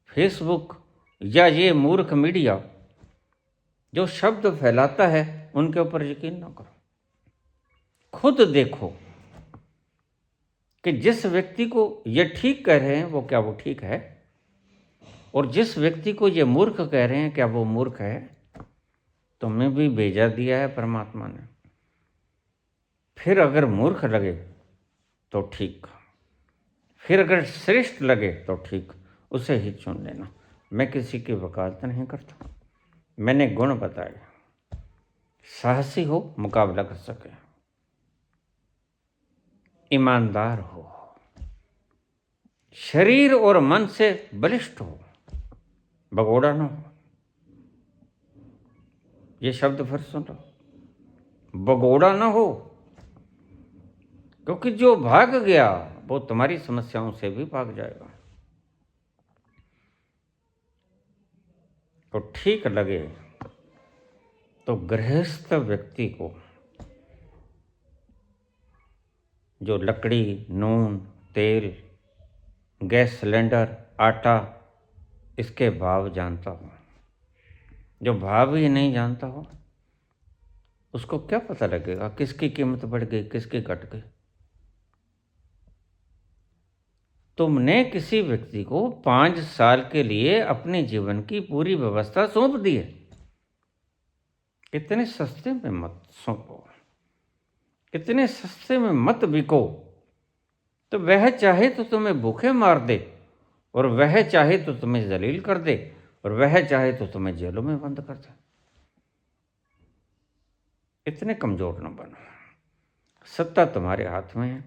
फेसबुक या ये मूर्ख मीडिया जो शब्द फैलाता है उनके ऊपर यकीन ना करो। खुद देखो कि जिस व्यक्ति को ये ठीक कह रहे हैं वो क्या वो ठीक है, और जिस व्यक्ति को ये मूर्ख कह रहे हैं क्या वो मूर्ख है। तुम्हें भी भेजा दिया है परमात्मा ने। फिर अगर मूर्ख लगे तो ठीक, फिर अगर श्रेष्ठ लगे तो ठीक, उसे ही चुन लेना। मैं किसी की वकालत नहीं करता, मैंने गुण बताए। साहसी हो, मुकाबला कर सके, ईमानदार हो, शरीर और मन से बलिष्ठ हो, भगोड़ा ना हो। ये शब्द फिर सुन लो, भगोड़ा ना हो, क्योंकि जो भाग गया वो तुम्हारी समस्याओं से भी भाग जाएगा। तो ठीक लगे तो गृहस्थ व्यक्ति को जो लकड़ी, नून, तेल, गैस सिलेंडर, आटा, इसके भाव जानता हो। जो भाव ही नहीं जानता हो उसको क्या पता लगेगा किसकी कीमत बढ़ गई, किसकी घट गई। तुमने किसी व्यक्ति को 5 साल के लिए अपने जीवन की पूरी व्यवस्था सौंप दी है। इतने सस्ते में मत सौंपो, इतने सस्ते में मत बिको। तो वह चाहे तो तुम्हें भूखे मार दे, और वह चाहे तो तुम्हें जलील कर दे, और वह चाहे तो तुम्हें जेलों में बंद कर दे। इतने कमजोर न बनो। सत्ता तुम्हारे हाथ में है।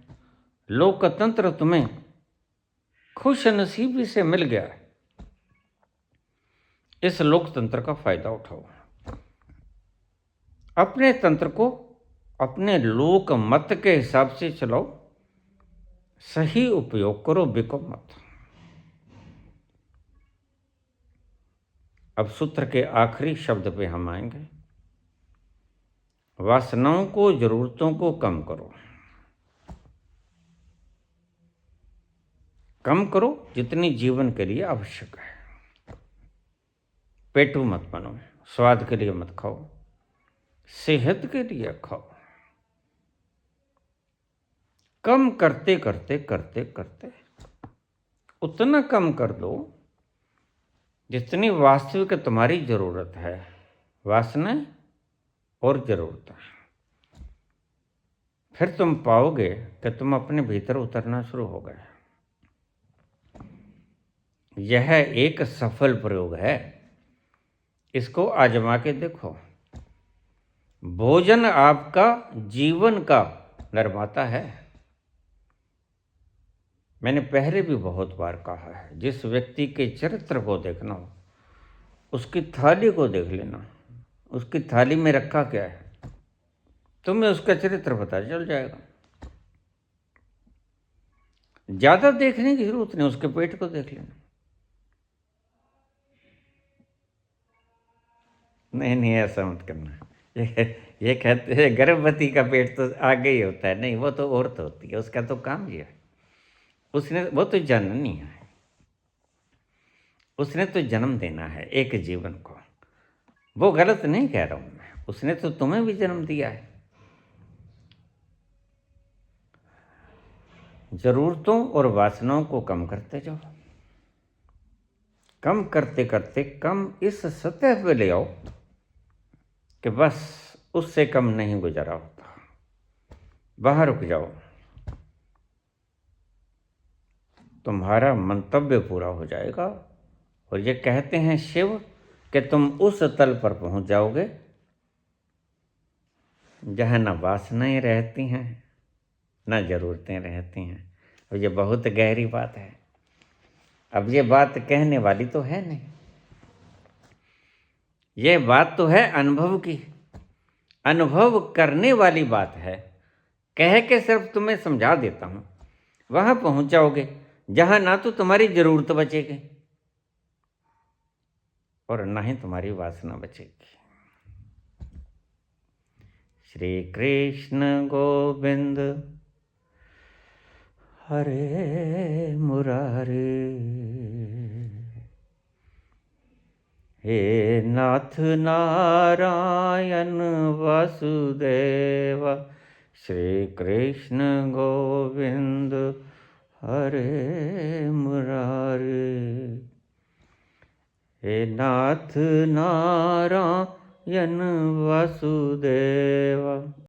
लोकतंत्र तुम्हें खुश नसीबी से मिल गया है। इस लोकतंत्र का फायदा उठाओ। अपने तंत्र को अपने लोक मत के हिसाब से चलाओ। सही उपयोग करो, बिको मत। अब सूत्र के आखिरी शब्द पे हम आएंगे। वासनाओं को, जरूरतों को कम करो। कम करो जितनी जीवन के लिए आवश्यक है। पेटू मत बनो, स्वाद के लिए मत खाओ, सेहत के लिए खाओ। कम करते करते करते करते उतना कम कर दो जितनी वास्तविक तुम्हारी जरूरत है। वासना और जरूरत, फिर तुम पाओगे कि तुम अपने भीतर उतरना शुरू हो गए। यह एक सफल प्रयोग है, इसको आजमा के देखो। भोजन आपका जीवन का निर्माता है। मैंने पहले भी बहुत बार कहा है, जिस व्यक्ति के चरित्र को देखना हो उसकी थाली को देख लेना। उसकी थाली में रखा क्या है, तुम्हें उसका चरित्र पता चल जाएगा। ज्यादा देखने की जरूरत नहीं, उसके पेट को देख लेना। नहीं नहीं, ऐसा मत करना। ये कहते हैं गर्भवती का पेट तो आगे ही होता है। नहीं, वो तो औरत होती है, उसका तो काम ही है। उसने, वो तो जननी है, उसने तो जन्म देना है एक जीवन को। वो गलत नहीं कह रहा हूं मैं, उसने तो तुम्हें भी जन्म दिया है। जरूरतों और वासनाओं को कम करते जाओ। कम करते करते कम इस सतह पे ले आओ कि बस उससे कम नहीं गुजारा होता। वहां रुक जाओ, तुम्हारा मंतव्य पूरा हो जाएगा। और ये कहते हैं शिव कि तुम उस तल पर पहुंच जाओगे जहां न वासनाएं रहती हैं न जरूरतें रहती हैं। और ये बहुत गहरी बात है। अब ये बात कहने वाली तो है नहीं, ये बात तो है अनुभव की, अनुभव करने वाली बात है। कह के सिर्फ तुम्हें समझा देता हूं, वहां पहुंच जाओगे जहां ना तो तुम्हारी जरूरत बचेगी और ना ही तुम्हारी वासना बचेगी। श्री कृष्ण गोविंद हरे मुरारे, हे नाथ नारायण वासुदेव, श्री कृष्ण गोविंद हरे मुरारे, हे नाथ नारायण वासुदेव।